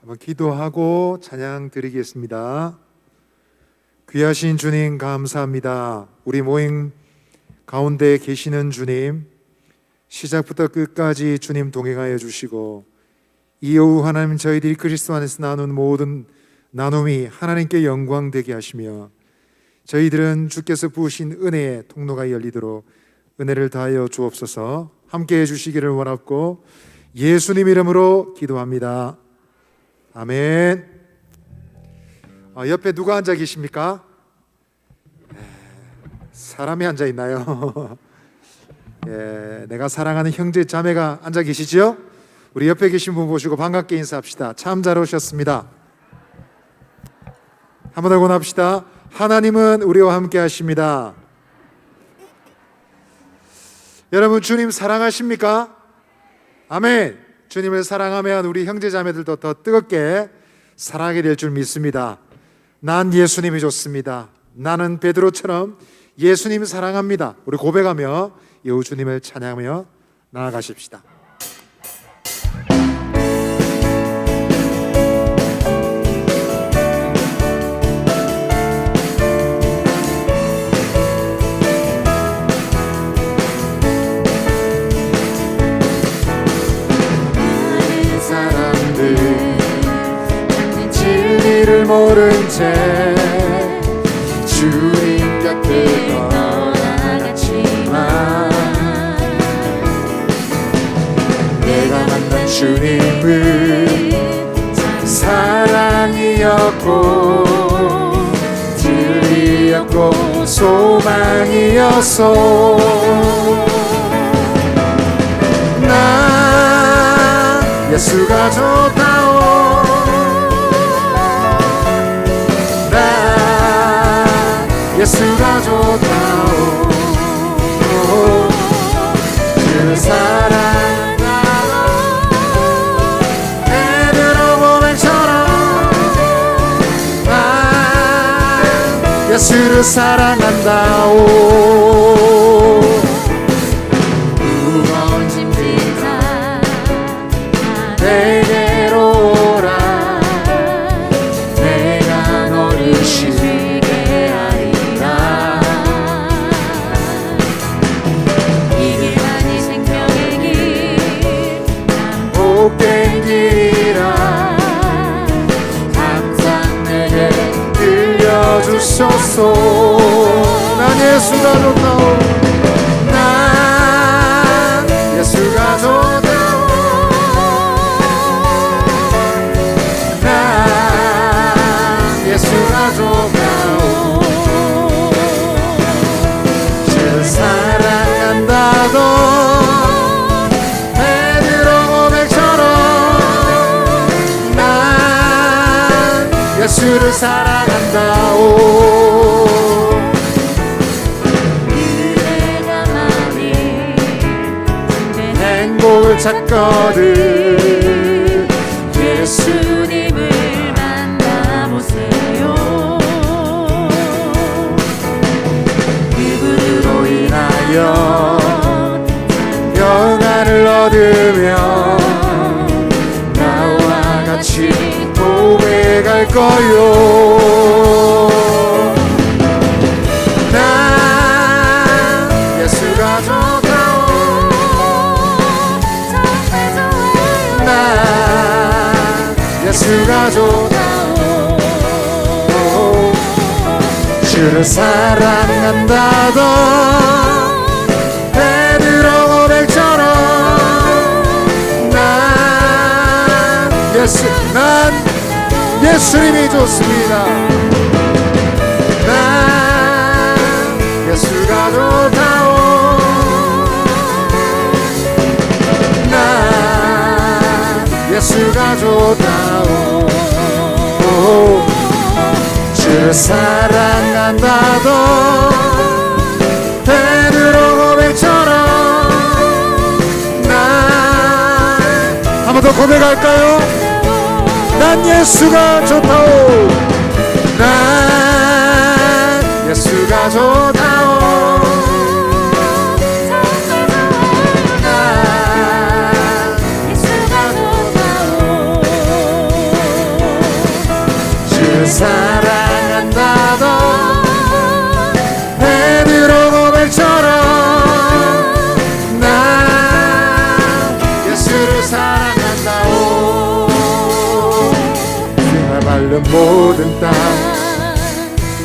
한번 기도하고 찬양 드리겠습니다. 귀하신 주님 감사합니다. 우리 모임 가운데 계시는 주님, 시작부터 끝까지 주님 동행하여 주시고 이 오후 하나님 저희들이 그리스도 안에서 나눈 모든 나눔이 하나님께 영광 되게 하시며 저희들은 주께서 부으신 은혜의 통로가 열리도록 은혜를 다하여 주옵소서. 함께해 주시기를 원하고 예수님 이름으로 기도합니다. 아멘. 옆에 누가 앉아 계십니까? 사람이 앉아 있나요? 내가 사랑하는 형제 자매가 앉아 계시죠? 우리 옆에 계신 분 보시고 반갑게 인사합시다. 참 잘 오셨습니다. 한 번 더 권합시다. 하나님은 우리와 함께 하십니다. 여러분, 주님 사랑하십니까? 아멘. 주님을 사랑하면 우리 형제 자매들도 더 뜨겁게 사랑하게 될 줄 믿습니다. 난 예수님이 좋습니다. 나는 베드로처럼 예수님 사랑합니다. 우리 고백하며 여호 주님을 찬양하며 나아가십시다. 진리를 모른 채 주님 곁에 떠나갔지만 내가 만난 주님은 사랑이었고 진리였고 소망이었소. 나 예수가 좋다오. 예수가 좋다오. 그 사랑하고 베드로 고백처럼 나 예수를 사랑한다오. 무거운 짐진 자 내게로 오라. 내가 너를 쉬게 하리라. 이 길만이 생명의 길 복된 길이라. 항상 내게 들려주소서. 난 예수가 좋다오. 난 예수가 좋다오. 난 예수가 좋다오. 주를 사랑한다고 베드로 고백처럼 난 예수를 사랑한다오. 내가 많이 행복을 찾거든 예수님을 만나보세요. 그분으로 인하여 영화를 얻으며 나와 같이 고백할 거요. 난 예수가 좋다오. 난 예수가 좋다오. 주를 사랑한다던 베드로 고백처럼 난 예수님이 좋습니다. 난 예수가 좋다오. 난 예수가 좋다오. 주를 사랑한다던 베드로 고백처럼 난 한 번 더 고백할까요? 난 예수가 좋다오. 난 예수가 좋다오. 난 예수가 좋다오. 사랑한다던 베드로 고백처럼 난 예수를 사랑한다오. 주가 밟는 모든 땅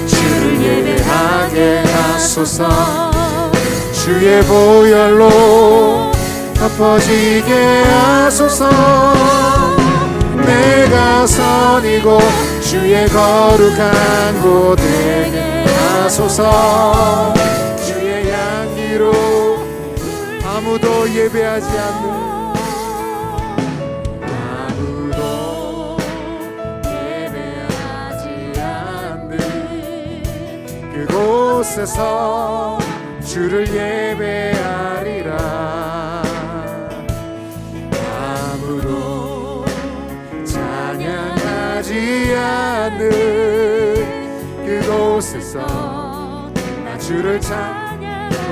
주를 예배하게 하소서. 주의 보혈로 덮어지게 하소서. 내가 선이고 주의 거룩한 곳 되게 하소서. 주의 향기로 아무도 예배하지 않는 아무도 예배하지 않는 그곳에서 주를 예배하리라. 아무도 찬양하지 않는 그곳에서 나 주를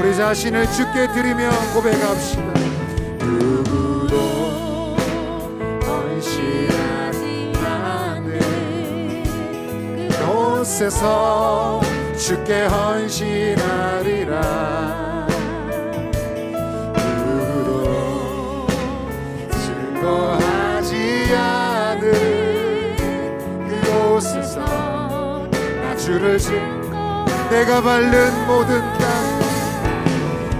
우리 자신을 주께 드리며 고백합시다. 누구도 헌신하지 않는 그곳에서 주께 헌신하리라. 누구도 증거하지 않은 그곳에서 나 주를 내가 밟는 모든 땅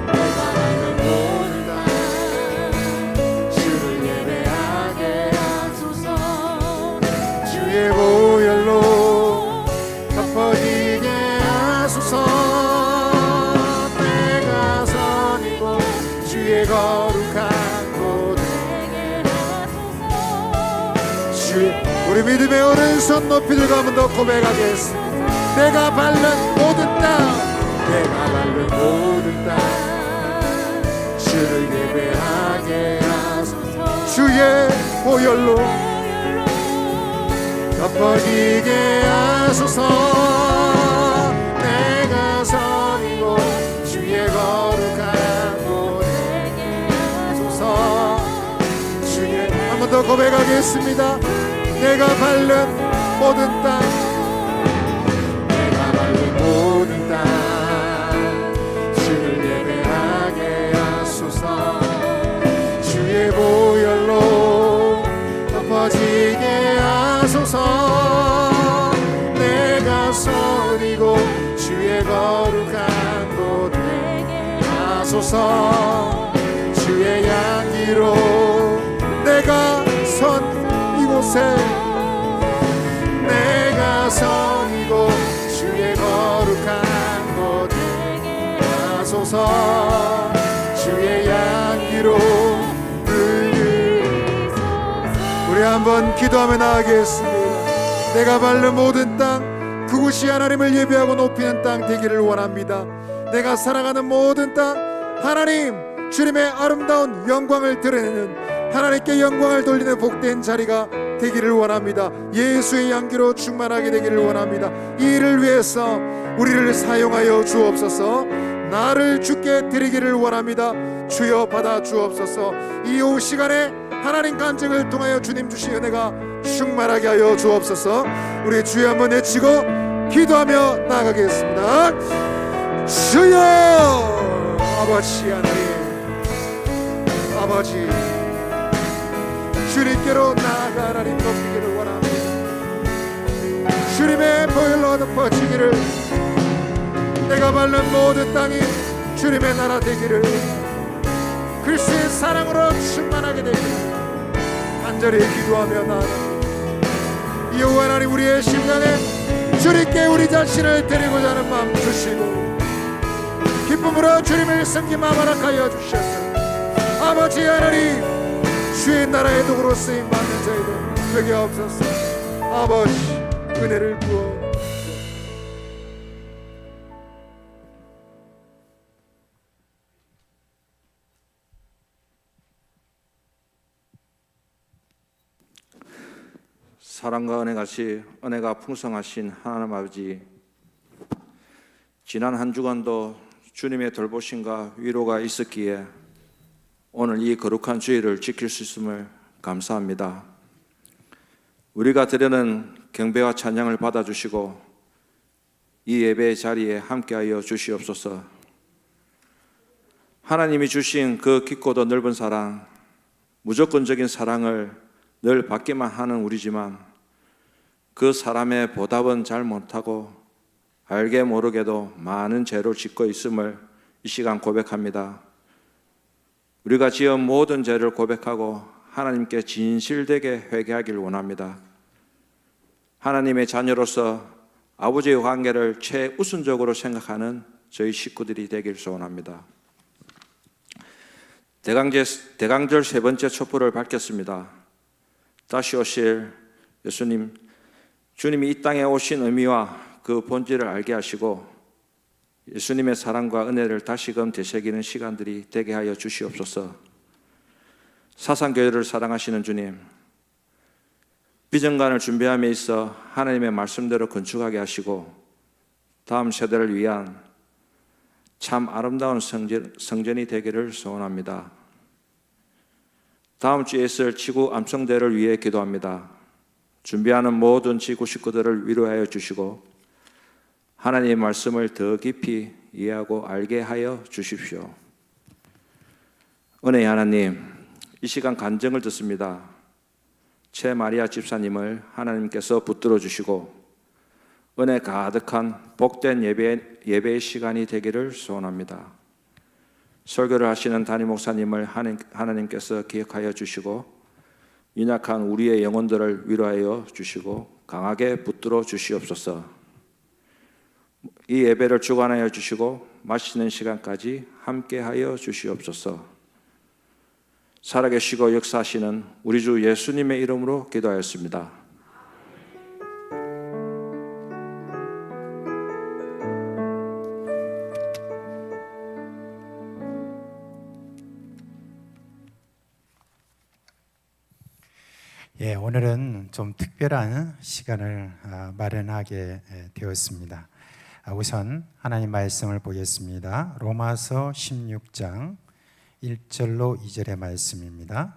내가 밟는 모든 땅 주를 예배하게 하소서. 주의 보혈로 덮어지게 하소서. 내가 선이고 주의 거룩한 곳 되게 하소서. 우리 믿음의 오른손 높이 들고 한번 더 고백하겠습니다. 내가 밟는 모든 땅 내가 밟는 모든 땅 주를 예배하게 하소서. 주의 보혈로 덮어지게 하소서. 내가 선이고 주의 거룩한 곳 되게 하소서. 주의 한 번 더 고백하겠습니다. 내가 밟는 모든 땅 내가 밟는 모든 땅 주를 예배하게 하소서. 주의 보혈로 덮어지게 하소서. 내가 선이고 주의 거룩한 곳 되게 하소서. 주의 향기로 내가 선 이곳에 내가 선이고 주의 거룩한 곳 되게 하소서. 주의 향기로 우리 한번 기도하며 나아가겠습니다. 내가 밟는 모든 땅 그곳이 하나님을 예배하고 높이는 땅 되기를 원합니다. 내가 살아가는 모든 땅 하나님 주님의 아름다운 영광을 드러내는 하나님께 영광을 돌리는 복된 자리가 되기를 원합니다. 예수의 향기로 충만하게 되기를 원합니다. 이 일을 위해서 우리를 사용하여 주옵소서. 나를 주께 드리기를 원합니다. 주여 받아 주옵소서. 이 오후 시간에 하나님 간증을 통하여 주님 주신 은혜가 충만하게 하여 주옵소서. 우리 주여 한번 외치고 기도하며 나아가겠습니다. 주여 아버지 하나님 아버지 주님께로 나아가 하나님 높이기를 원합니다. 주님의 보혈로 덮어지기를 내가 밟는 모든 땅이 주님의 나라 되기를 그리스도의 사랑으로 충만하게 되기를 간절히 기도하며 나아갑니다. 이 오후 하나님 우리의 심령에 주님께 우리 자신을 드리고자 하는 마음 주시고 기쁨으로 주님을 섬기며 허락하여 주셔서 아버지 하나님 주의 나라의 도구로 쓰임 받는 저희들 되게 없어서 아버지 은혜를 부어 사랑과 은혜가 풍성하신 하나님 아버지, 지난 한 주간도 주님의 돌보심과 위로가 있었기에 오늘 이 거룩한 주일을 지킬 수 있음을 감사합니다. 우리가 드리는 경배와 찬양을 받아주시고 이 예배의 자리에 함께하여 주시옵소서. 하나님이 주신 그 깊고도 넓은 사랑, 무조건적인 사랑을 늘 받기만 하는 우리지만 그 사람의 보답은 잘 못하고 알게 모르게도 많은 죄를 짓고 있음을 이 시간 고백합니다. 우리가 지은 모든 죄를 고백하고 하나님께 진실되게 회개하길 원합니다. 하나님의 자녀로서 아버지의 관계를 최우선적으로 생각하는 저희 식구들이 되길 소원합니다. 대강절 세 번째 촛불을 밝혔습니다. 다시 오실 예수님, 주님이 이 땅에 오신 의미와 그 본질을 알게 하시고 예수님의 사랑과 은혜를 다시금 되새기는 시간들이 되게 하여 주시옵소서. 사상교회를 사랑하시는 주님, 비전관을 준비함에 있어 하나님의 말씀대로 건축하게 하시고 다음 세대를 위한 참 아름다운 성전이 되기를 소원합니다. 다음 주에 있을 지구 암성대를 위해 기도합니다. 준비하는 모든 지구 식구들을 위로하여 주시고 하나님의 말씀을 더 깊이 이해하고 알게 하여 주십시오. 은혜의 하나님, 이 시간 간증을 듣습니다. 최 마리아 집사님을 하나님께서 붙들어 주시고 은혜 가득한 복된 예배의 시간이 되기를 소원합니다. 설교를 하시는 담임 목사님을 하나님께서 기억하여 주시고 연약한 우리의 영혼들을 위로하여 주시고 강하게 붙들어 주시옵소서. 이 예배를 주관하여 주시고 마치는 시간까지 함께하여 주시옵소서. 살아계시고 역사하시는 우리 주 예수님의 이름으로 기도하였습니다. 예, 오늘은 좀 특별한 시간을 마련하게 되었습니다. 우선 하나님 말씀을 보겠습니다. 로마서 16장 1절로 2절의 말씀입니다.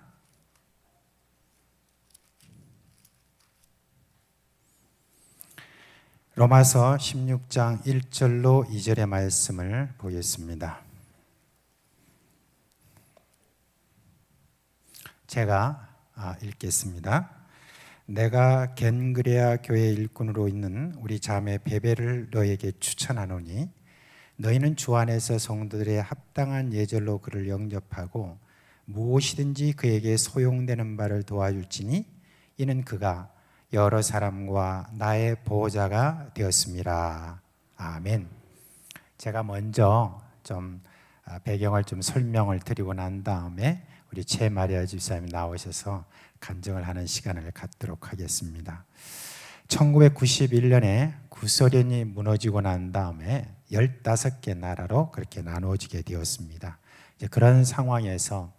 로마서 16장 1절로 2절의 말씀을 보겠습니다. 제가 읽겠습니다. 내가 겐그레아 교회 일꾼으로 있는 우리 자매 베베를 너에게 추천하노니 너희는 주 안에서 성도들의 합당한 예절로 그를 영접하고 무엇이든지 그에게 소용되는 바를 도와줄지니 이는 그가 여러 사람과 나의 보호자가 되었습니다. 아멘. 제가 먼저 좀 배경을 좀 설명을 드리고 난 다음에 우리 최 마리아 집사님이 나오셔서 간증을 하는 시간을 갖도록 하겠습니다. 1991년에 구소련이 무너지고 난 다음에 15개 나라로 그렇게 나누어지게 되었습니다. 이제 그런 상황에서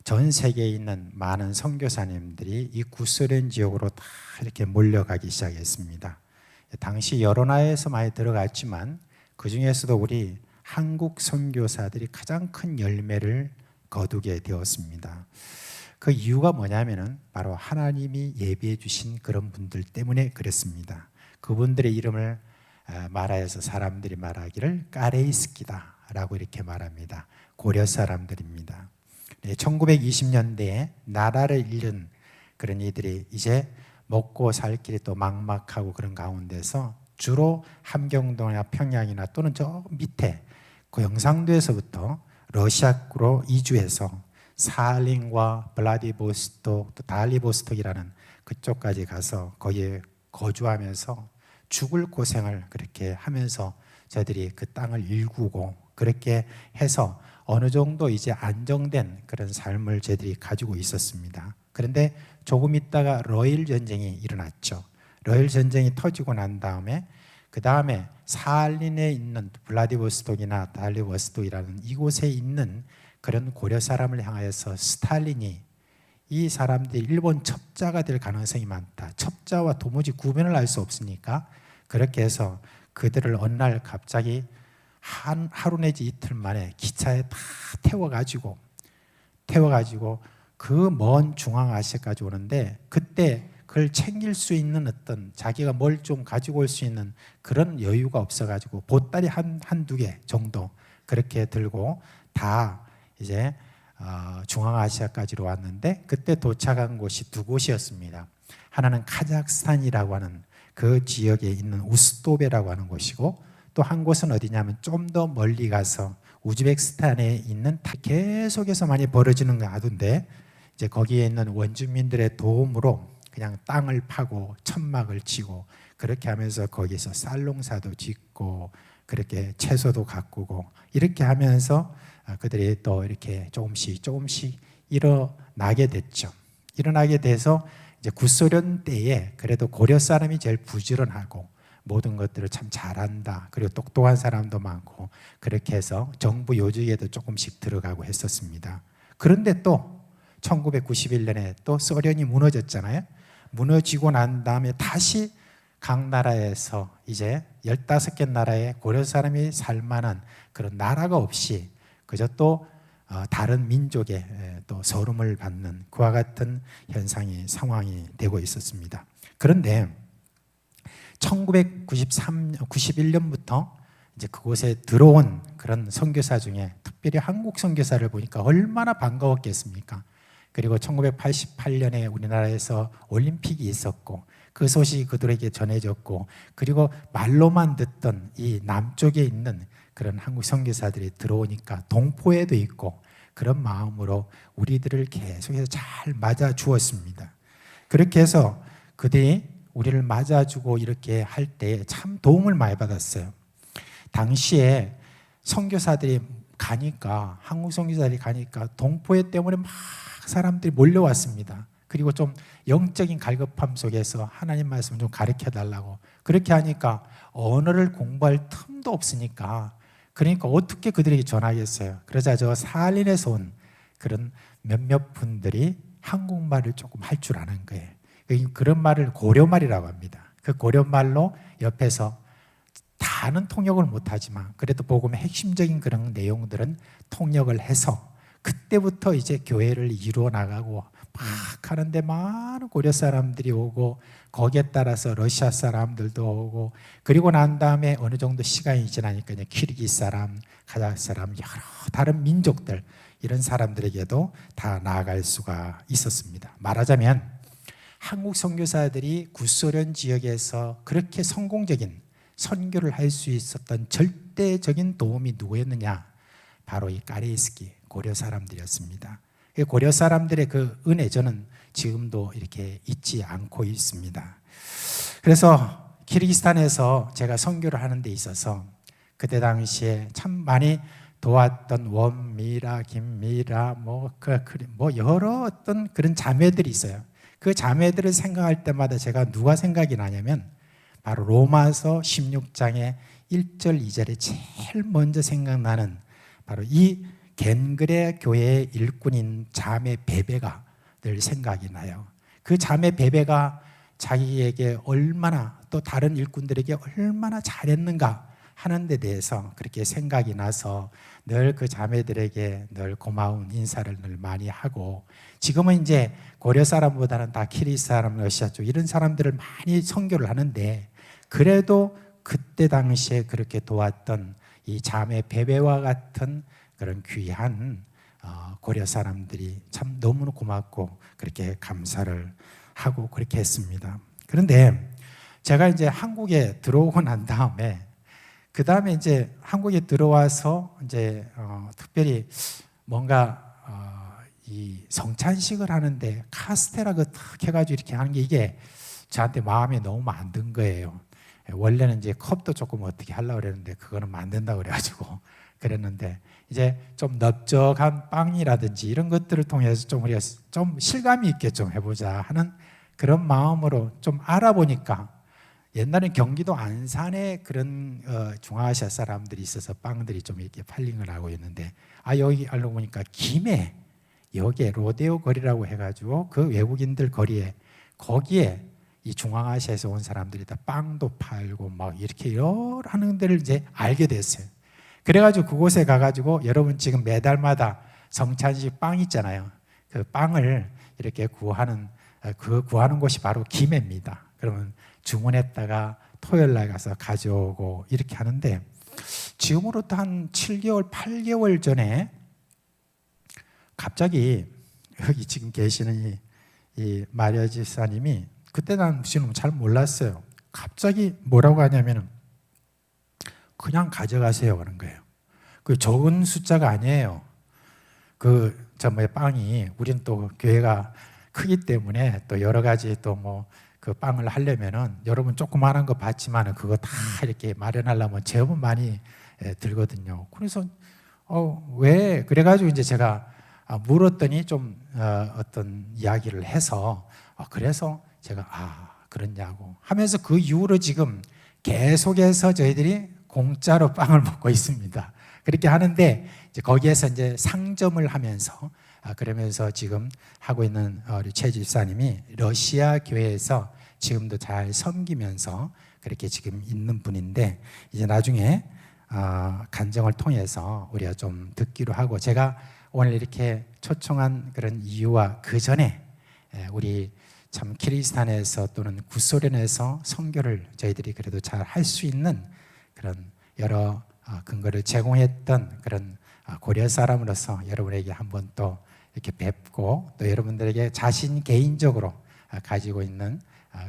전 세계에 있는 많은 선교사님들이 이 구소련 지역으로 다 이렇게 몰려가기 시작했습니다. 당시 여러 나라에서 많이 들어갔지만 그 중에서도 우리 한국 선교사들이 가장 큰 열매를 거두게 되었습니다. 그 이유가 뭐냐면은 바로 하나님이 예비해 주신 그런 분들 때문에 그랬습니다. 그분들의 이름을 말하여서 사람들이 말하기를 까레이스키다라고 이렇게 말합니다. 고려 사람들입니다. 1920년대에 나라를 잃은 그런 이들이 이제 먹고 살 길이 또 막막하고 그런 가운데서 주로 함경도나 평양이나 또는 저 밑에 그 경상도에서부터 러시아로 이주해서 사할린과 블라디보스톡 또 달리보스톡이라는 그쪽까지 가서 거기에 거주하면서 죽을 고생을 그렇게 하면서 저들이 그 땅을 일구고 그렇게 해서 어느 정도 이제 안정된 그런 삶을 저들이 가지고 있었습니다. 그런데 조금 있다가 러일 전쟁이 일어났죠. 러일 전쟁이 터지고 난 다음에 그 다음에 사할린에 있는 블라디보스톡이나 달리보스톡이라는 이곳에 있는 그런 고려 사람을 향하여서 스탈린이 이 사람들이 일본 첩자가 될 가능성이 많다. 첩자와 도무지 구분을 할 수 없으니까 그렇게 해서 그들을 어느 날 갑자기 하루 내지 이틀 만에 기차에 다 태워가지고 그 먼 중앙아시아까지 오는데 그때 그걸 챙길 수 있는 어떤 자기가 뭘 좀 가지고 올 수 있는 그런 여유가 없어가지고 보따리 한두 개 정도 그렇게 들고 다 이제 중앙아시아까지로 왔는데 그때 도착한 곳이 두 곳이었습니다. 하나는 카자흐스탄이라고 하는 그 지역에 있는 우스도베라고 하는 곳이고 또 한 곳은 어디냐면 좀 더 멀리 가서 우즈베키스탄에 있는 계속해서 많이 벌어지는 가두인데 이제 거기에 있는 원주민들의 도움으로 그냥 땅을 파고 천막을 치고 그렇게 하면서 거기서 쌀농사도 짓고 그렇게 채소도 가꾸고 이렇게 하면서 그들이 또 이렇게 조금씩 일어나게 됐죠. 일어나게 돼서 이제 구소련 때에 그래도 고려 사람이 제일 부지런하고 모든 것들을 참 잘한다. 그리고 똑똑한 사람도 많고 그렇게 해서 정부 요직에도 조금씩 들어가고 했었습니다. 그런데 또 1991년에 또 소련이 무너졌잖아요. 무너지고 난 다음에 다시 각 나라에서 이제 15개 나라에 고려 사람이 살만한 그런 나라가 없이 그저 또 다른 민족의 또 서름을 받는 그와 같은 상황이 되고 있었습니다. 그런데 1991년부터 이제 그곳에 들어온 그런 선교사 중에 특별히 한국 선교사를 보니까 얼마나 반가웠겠습니까? 그리고 1988년에 우리나라에서 올림픽이 있었고 그 소식이 그들에게 전해졌고 그리고 말로만 듣던 이 남쪽에 있는 그런 한국 선교사들이 들어오니까 동포에도 있고 그런 마음으로 우리들을 계속해서 잘 맞아 주었습니다. 그렇게 해서 그들이 우리를 맞아주고 이렇게 할 때 참 도움을 많이 받았어요. 당시에 선교사들이 가니까 한국 선교사들이 가니까 동포회 때문에 막 사람들이 몰려왔습니다. 그리고 좀 영적인 갈급함 속에서 하나님 말씀을 좀 가르쳐 달라고 그렇게 하니까 언어를 공부할 틈도 없으니까 그러니까 어떻게 그들에게 전하겠어요. 그러자 저 사할린에서 온 그런 몇몇 분들이 한국말을 조금 할 줄 아는 거예요. 그런 말을 고려말이라고 합니다. 그 고려말로 옆에서 다는 통역을 못하지만 그래도 복음의 핵심적인 그런 내용들은 통역을 해서 그때부터 이제 교회를 이루어 나가고 막 하는데 많은 고려 사람들이 오고 거기에 따라서 러시아 사람들도 오고 그리고 난 다음에 어느 정도 시간이 지나니까 이제 키르기스 사람, 카자흐 사람 여러 다른 민족들 이런 사람들에게도 다 나아갈 수가 있었습니다. 말하자면 한국 선교사들이 구소련 지역에서 그렇게 성공적인 선교를 할 수 있었던 절대적인 도움이 누구였느냐? 바로 이 까레이스키 고려 사람들이었습니다. 고려 사람들의 그 은혜 저는 지금도 이렇게 잊지 않고 있습니다. 그래서 키르기스탄에서 제가 선교를 하는 데 있어서 그때 당시에 참 많이 도왔던 원미라, 김미라, 뭐 여러 어떤 그런 자매들이 있어요. 그 자매들을 생각할 때마다 제가 누가 생각이 나냐면 바로 로마서 16장의 1절, 2절에 제일 먼저 생각나는 바로 이 겐그레 교회의 일꾼인 자매 베베가 늘 생각이 나요. 그 자매 베베가 자기에게 얼마나 또 다른 일꾼들에게 얼마나 잘했는가 하는 데 대해서 그렇게 생각이 나서 늘 그 자매들에게 늘 고마운 인사를 늘 많이 하고 지금은 이제 고려 사람보다는 다 키리스 사람, 러시아 쪽 이런 사람들을 많이 선교를 하는데 그래도 그때 당시에 그렇게 도왔던 이 자매 베베와 같은 그런 귀한 고려 사람들이 참 너무나 고맙고 그렇게 감사를 하고 그렇게 했습니다. 그런데 제가 이제 한국에 들어오고 난 다음에 그 다음에 이제 한국에 들어와서 이제 특별히 뭔가 이 성찬식을 하는데 카스테라 탁 해가지고 이렇게 하는 게 이게 저한테 마음에 너무 안 든 거예요. 원래는 이제 컵도 조금 어떻게 하려고 그랬는데 그거는 만든다고 그래가지고 그랬는데 이제 좀 넓적한 빵이라든지 이런 것들을 통해서 좀 우리가 좀 실감이 있게 좀 해보자 하는 그런 마음으로 좀 알아보니까 옛날엔 경기도 안산에 그런 중앙아시아 사람들이 있어서 빵들이 좀 이렇게 팔린 걸 알고 있는데 여기 알고 보니까 김해 여기에 로데오 거리라고 해가지고 그 외국인들 거리에 거기에 이 중앙아시아에서 온 사람들이 다 빵도 팔고 막 이렇게 여러 하는 데를 이제 알게 됐어요. 그래가지고 그곳에 가가지고 여러분 지금 매달마다 성찬식 빵 있잖아요. 그 빵을 이렇게 구하는 그 구하는 곳이 바로 김해입니다. 그러면 주문했다가 토요일 날 가서 가져오고 이렇게 하는데 지금으로부터 한 7개월, 8개월 전에 갑자기 여기 지금 계시는 이 마리아 집사님이 그때 난 지금 잘 몰랐어요. 갑자기 뭐라고 하냐면은 그냥 가져가세요 그런 거예요. 그 적은 숫자가 아니에요. 그 빵이 우리는 또 교회가 크기 때문에 또 여러 가지 또 뭐 그 빵을 하려면은 여러분 조그마한 거 받지만은 그거 다 이렇게 마련하려면 제법 많이 들거든요. 그래서 왜 그래가지고 이제 제가 물었더니 좀 어떤 이야기를 해서 그래서 제가 그렇냐고 하면서 그 이후로 지금 계속해서 저희들이 공짜로 빵을 먹고 있습니다. 그렇게 하는데 이제 거기에서 이제 상점을 하면서 그러면서 지금 하고 있는 우리 최 집사님이 러시아 교회에서 지금도 잘 섬기면서 그렇게 지금 있는 분인데 이제 나중에 간증을 통해서 우리가 좀 듣기로 하고 제가 오늘 이렇게 초청한 그런 이유와 그 전에 우리 참 키르기스탄에서 또는 구소련에서 선교를 저희들이 그래도 잘 할 수 있는 그런 여러 근거를 제공했던 그런 고려 사람으로서 여러분에게 한번 또 이렇게 뵙고 또 여러분들에게 자신 개인적으로 가지고 있는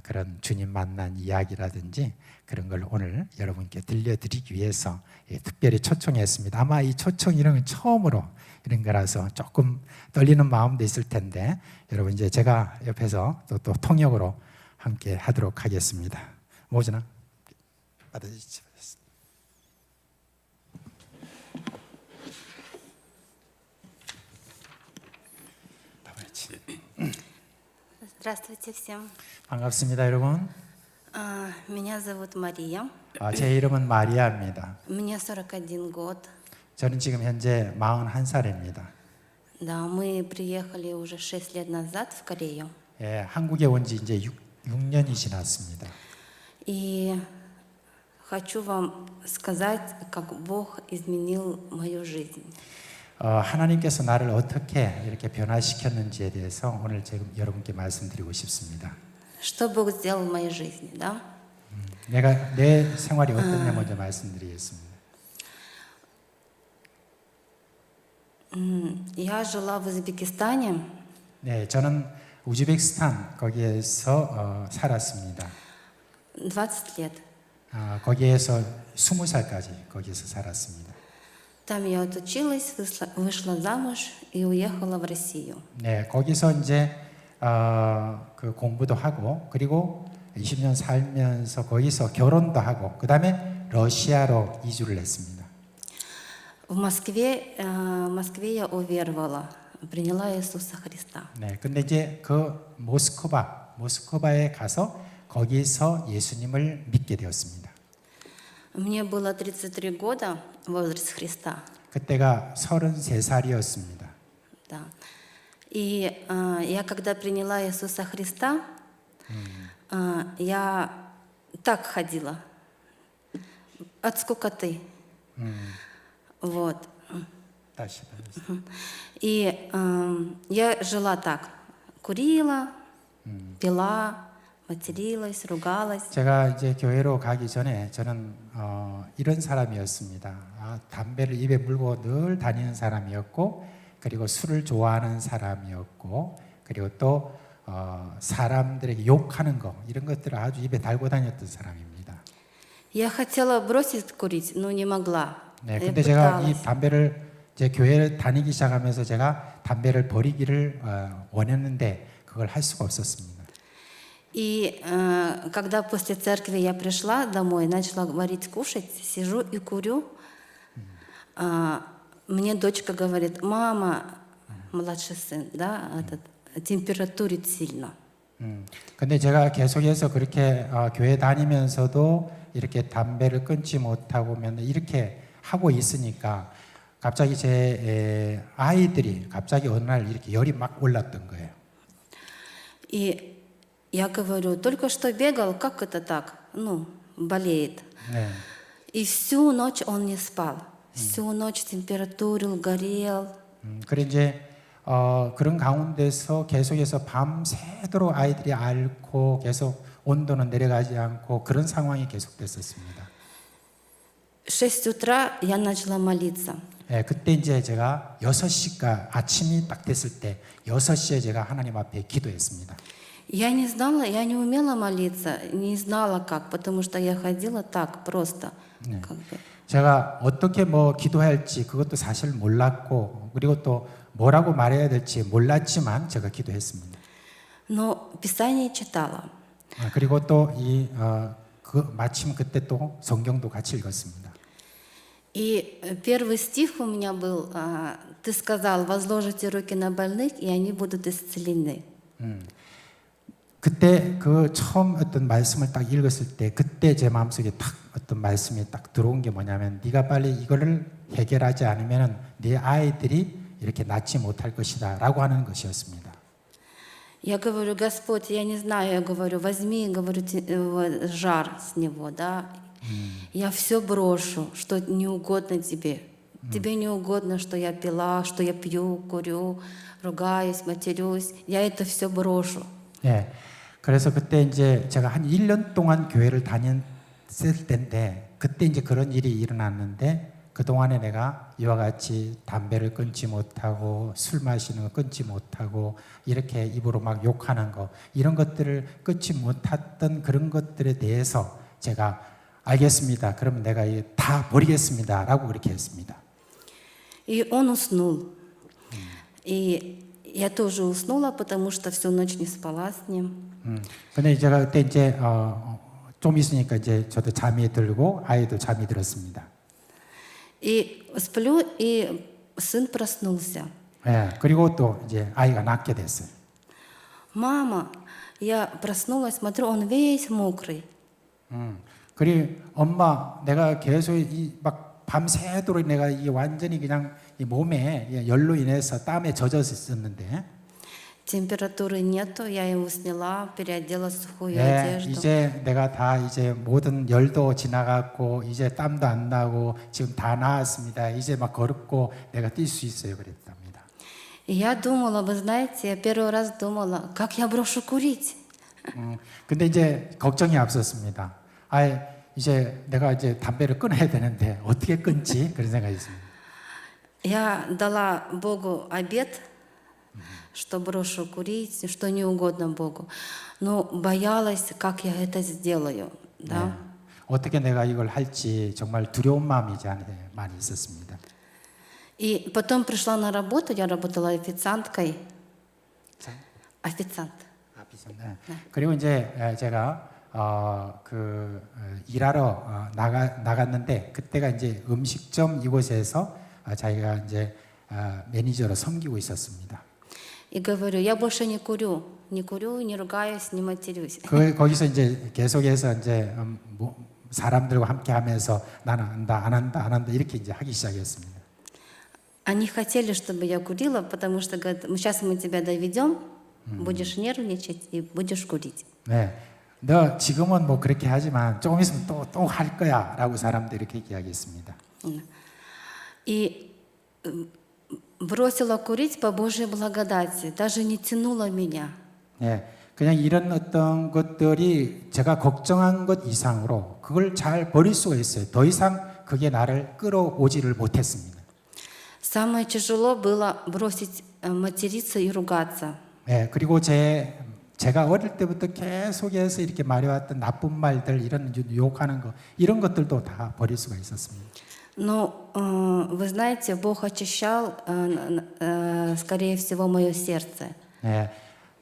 그런 주님 만난 이야기라든지 그런 걸 오늘 여러분께 들려드리기 위해서 특별히 초청했습니다. 아마 이 초청 이런 건 처음으로 이런 거라서 조금 떨리는 마음도 있을 텐데 여러분 이제 제가 옆에서 또 통역으로 함께 하도록 하겠습니다. 뭐지나 받아주시죠. Здравствуйте всем. 반갑습니다, 여러분. Меня зовут Мария. 제 이름은 마리아입니다. Мне 41 год. 저는 지금 현재 41살입니다. Да, мы приехали уже 6 лет назад в Корею. 한국에 온 지 이제 6년이 지났습니다. И хочу вам сказать, как Бог изменил мою жизнь. 하나님께서 나를 어떻게 이렇게 변화시켰는지에 대해서 오늘 지금 여러분께 말씀드리고 싶습니다. Что Бог сделал в моей жизни, да? 내가 내 생활이 어떻냐 먼저 말씀드리겠습니다. Я жила в Узбекистане. 네, 저는 우즈베키스탄 거기에서 살았습니다. 20 лет. 거기에서 20살까지 거기에서 살았습니다. Там я отучилась, вышла замуж и уехала в Россию. 네, 거기서 이제 그 공부도 하고 그리고 20년 살면서 거기서 결혼도 하고 그 다음에 러시아로 이주를 했습니다. В Москве я уверовала, приняла Иисуса Христа. 네, 근데 이제 그 모스크바에 가서 거기서 예수님을 믿게 되었습니다. Мне было 33 года, возраст Христа. 그때가 33살이었습니다. Да. И я когда приняла Иисуса Христа, я так ходила, от скукоты. Вот. 다시. И я жила так, курила, пила, материлась, ругалась. 제가 이제 교회로 가기 전에 저는 이런 사람이었습니다. 담배를 입에 물고 늘 다니는 사람이었고, 그리고 술을 좋아하는 사람이었고, 그리고 또 사람들에게 욕하는 거 이런 것들을 아주 입에 달고 다녔던 사람입니다. Я хотела бросить курить, но не могла. 네, Я 근데 제가 이 пыталась. 담배를 이제 교회를 다니기 시작하면서 제가 담배를 버리기를 원했는데 그걸 할 수가 없었습니다. И когда после церкви я пришла домой, начала варить, кушать, сижу и курю, мне дочка говорит: мама, младший сын, да, температурит сильно. 근데 제가 계속해서 그렇게 교회 다니면서도 이렇게 담배를 끊지 못하고 맨날 이렇게 하고 있으니까 갑자기 제 아이들이 갑자기 어느 날 이렇게 열이 막 올랐던 거예요. И я говорю: только что бегал, как это так? Ну, болеет. 네. И всю ночь он не спал. Всю ночь температурил, горел. 그래 이제 그런 가운데서 계속해서 밤새도록 아이들이 앓고 계속 온도는 내려가지 않고 그런 상황이 계속됐었습니다. 6 утра я начала молиться. 예, 그때 이제 제가 6시가 아침이 딱 됐을 때 6시에 제가 하나님 앞에 기도했습니다. Я не знала, я не умела молиться, не знала как, потому что я ходила так просто. Как бы. 제가 어떻게 뭐 기도해야 할지 그것도 사실 몰랐고 그리고 또 뭐라고 말해야 될지 몰랐지만 제가 기도했습니다. Но Писание читала. 그리고 또 마침 그때 또 성경도 같이 읽었습니다. И первый стих у меня был, ты сказал, возложите руки на больных, и они будут исцелены. 그때 그 처음 어떤 말씀을 딱 읽었을 때 그때 제 마음속에 딱 어떤 말씀이 딱 들어온 게 뭐냐면 네가 빨리 이거를 해결하지 않으면 네 아이들이 이렇게 낫지 못할 것이다 라고 하는 것이었습니다. Я говорю, Господь, я не знаю, я говорю, возьми, говорю, жар с него, да. Я все брошу, что не угодно тебе. Тебе не угодно, что я пила, что я пью, курю, ругаюсь, матерюсь. Я это все брошу. 예. 그래서 그때 이제 제가 한 1년 동안 교회를 다녔을 때인데 그때 이제 그런 일이 일어났는데 그동안에 내가 이와 같이 담배를 끊지 못하고 술 마시는 거 끊지 못하고 이렇게 입으로 막 욕하는 거 이런 것들을 끊지 못했던 그런 것들에 대해서 제가 알겠습니다. 그러면 내가 다 버리겠습니다. 라고 그렇게 했습니다. И он уснул. И я тоже уснула, потому что всю ночь не спала с ним. 근데 제가 그때 이제 좀 있으니까 이제 저도 잠이 들고 아이도 잠이 들었습니다. И сплю, и сын проснулся. 예, 그리고 또 이제 아이가 낫게 됐어요. Мама, я проснулась, смотрю, он весь мокрый. 그리고 엄마, 내가 계속 막 밤새도록 내가 이 완전히 그냥 이 몸에 열로 인해서 땀에 젖어 있었는데, Температуры нету, я его сняла, переодела в сухую 예, одежду. 이제 내가 다 이제 모든 열도 지나갔고 이제 땀도 안 나고 지금 다 나았습니다. 이제 막 걸었고 내가 뛸 수 있어요. 그랬답니다. И я думала, вы знаете, я первый раз думала, как я брошу курить. 근데 이제 걱정이 앞섰습니다. 이제 내가 이제 담배를 끊어야 되는데 어떻게 끊지? 그런 생각이 있습니다. Я дала Богу обет, что брошу курить, что не угодно Богу. Но боялась, как я это сделаю. Да? 어떻게 내가 이걸 할지 정말 두려운 마음이 이제 안에 많이 있었습니다. И потом пришла на работу, я работала официанткой. официант. 네. 그리고 이제 제가 일하러 나갔는데 그때가 이제 음식점 이곳에서 자기가 이제 매니저로 섬기고 있었습니다. И говорю, я больше не курю, не ругаюсь, не матерюсь. 거기서 이제 계속해서 이제 사람들과 함께하면서 나는 안 한다 이렇게 이제 하기 시작했습니다. Они хотели, чтобы я курила, потому что говорят, сейчас мы тебя доведем, будешь нервничать и будешь курить. 네, 너 지금은 뭐 그렇게 하지만 조금 있으면 또 할 거야라고 사람들이 이렇게 이야기했습니다. И бросила курить по Божьей благодати, даже не тянула меня. 네, 그냥 이런 어떤 것들이 제가 걱정한 것 이상으로 그걸 잘 버릴 수가 있어요. 더 이상 그게 나를 끌어오지를 못했습니다. Самое тяжело было бросить материться и ругаться. 네, 그리고 제가 어릴 때부터 계속해서 이렇게 말해왔던 나쁜 말들, 이런 욕하는 거, 이런 것들도 다 버릴 수가 있었습니다. Но вы знаете, Бог очищал, скорее всего, мое сердце. 네,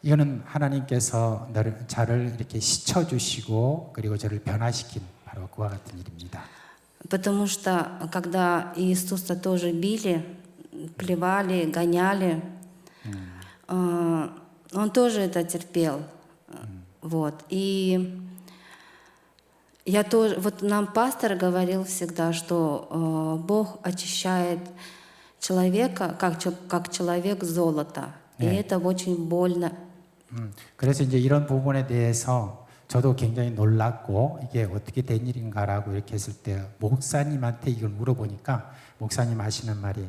이거는 하나님께서 저를 이렇게 씻어주시고 그리고 저를 변화시킨 바로 그와 같은 일입니다. Потому что когда Иисуса тоже били, плевали, гоняли, он тоже это терпел. Вот. И я тоже, вот нам пастор говорил всегда, что Бог очищает человека, как человек золото. И это очень больно. 그래서 이제 이런 부분에 대해서 저도 굉장히 놀랐고 이게 어떻게 된 일인가라고 이렇게 했을 때 목사님한테 이걸 물어보니까 목사님 하시는 말이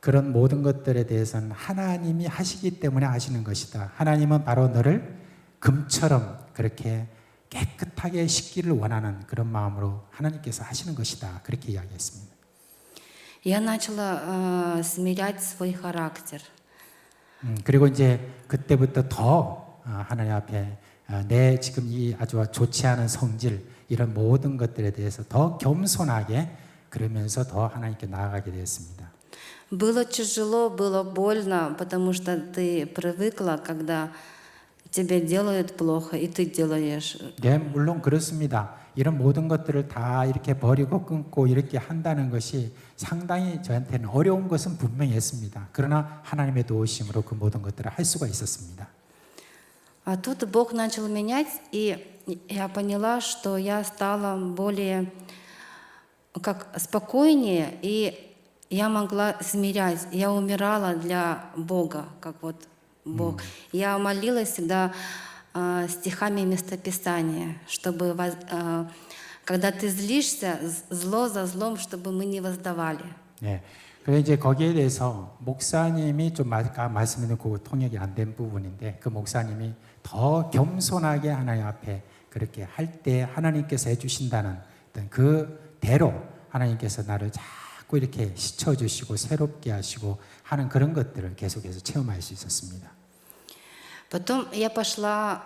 그런 모든 것들에 대해서는 하나님이 하시기 때문에 하시는 것이다. 하나님은 바로 너를 금처럼 그렇게 깨끗하게 씻기를 원하는 그런 마음으로 하나님께서 하시는 것이다. 그렇게 이야기했습니다. Я начала смирять свой характер. 그리고 이제 그때부터 더 하나님 앞에 내 지금 이 아주 좋지 않은 성질 이런 모든 것들에 대해서 더 겸손하게 그러면서 더 하나님께 나아가게 되었습니다. Было тяжело, было больно, потому что ты привыкла, когда тебе делают плохо, и ты делаешь. 네, 물론 그렇습니다. 이런 모든 것들을 다 이렇게 버리고 끊고 이렇게 한다는 것이 상당히 저한테는 어려운 것은 분명했습니다. 그러나 하나님의 도우심으로 그 모든 것들을 할 수가 있었습니다. А тут Бог начал менять, и я поняла, что я стала более как спокойнее, и я могла смирять. Я умирала для Бога, как вот Бог. Я молилась всегда стихами местописания, чтобы, когда ты злишься, зло за злом, чтобы мы не воздавали. 네. 그래서 이제 거기에 대해서 목사님이 좀 아까 말씀드린 그 통역이 안 된 부분인데 그 목사님이 더 겸손하게 하나님 앞에 그렇게 할 때 하나님께서 해주신다는 어떤 그 대로 하나님께서 나를 자꾸 이렇게 씻어주시고 새롭게 하시고 하는 그런 것들을 계속해서 체험할 수 있었습니다. Потом я пошла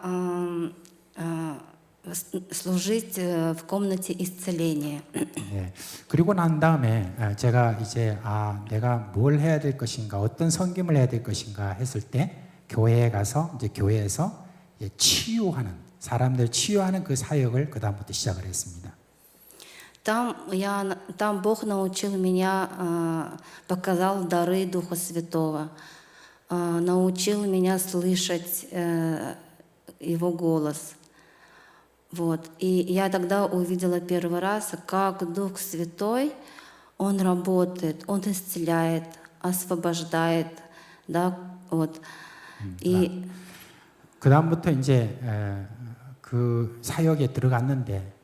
служить в комнате исцеления. 네. 그리고 난 다음에 제가 이제 내가 뭘 해야 될 것인가, 어떤 섬김을 해야 될 것인가 했을 때 교회에 가서 이제 교회에서 치유하는 사람들 치유하는 그 사역을 그 다음부터 시작을 했습니다. Там Бог научил меня, показал дары Духа Святого, научил меня слышать Его голос. Вот. И я тогда увидела первый раз, как Дух Святой, Он работает, Он исцеляет, освобождает, да, вот. И 그 다음부터 이제 그 사역에 들어갔는데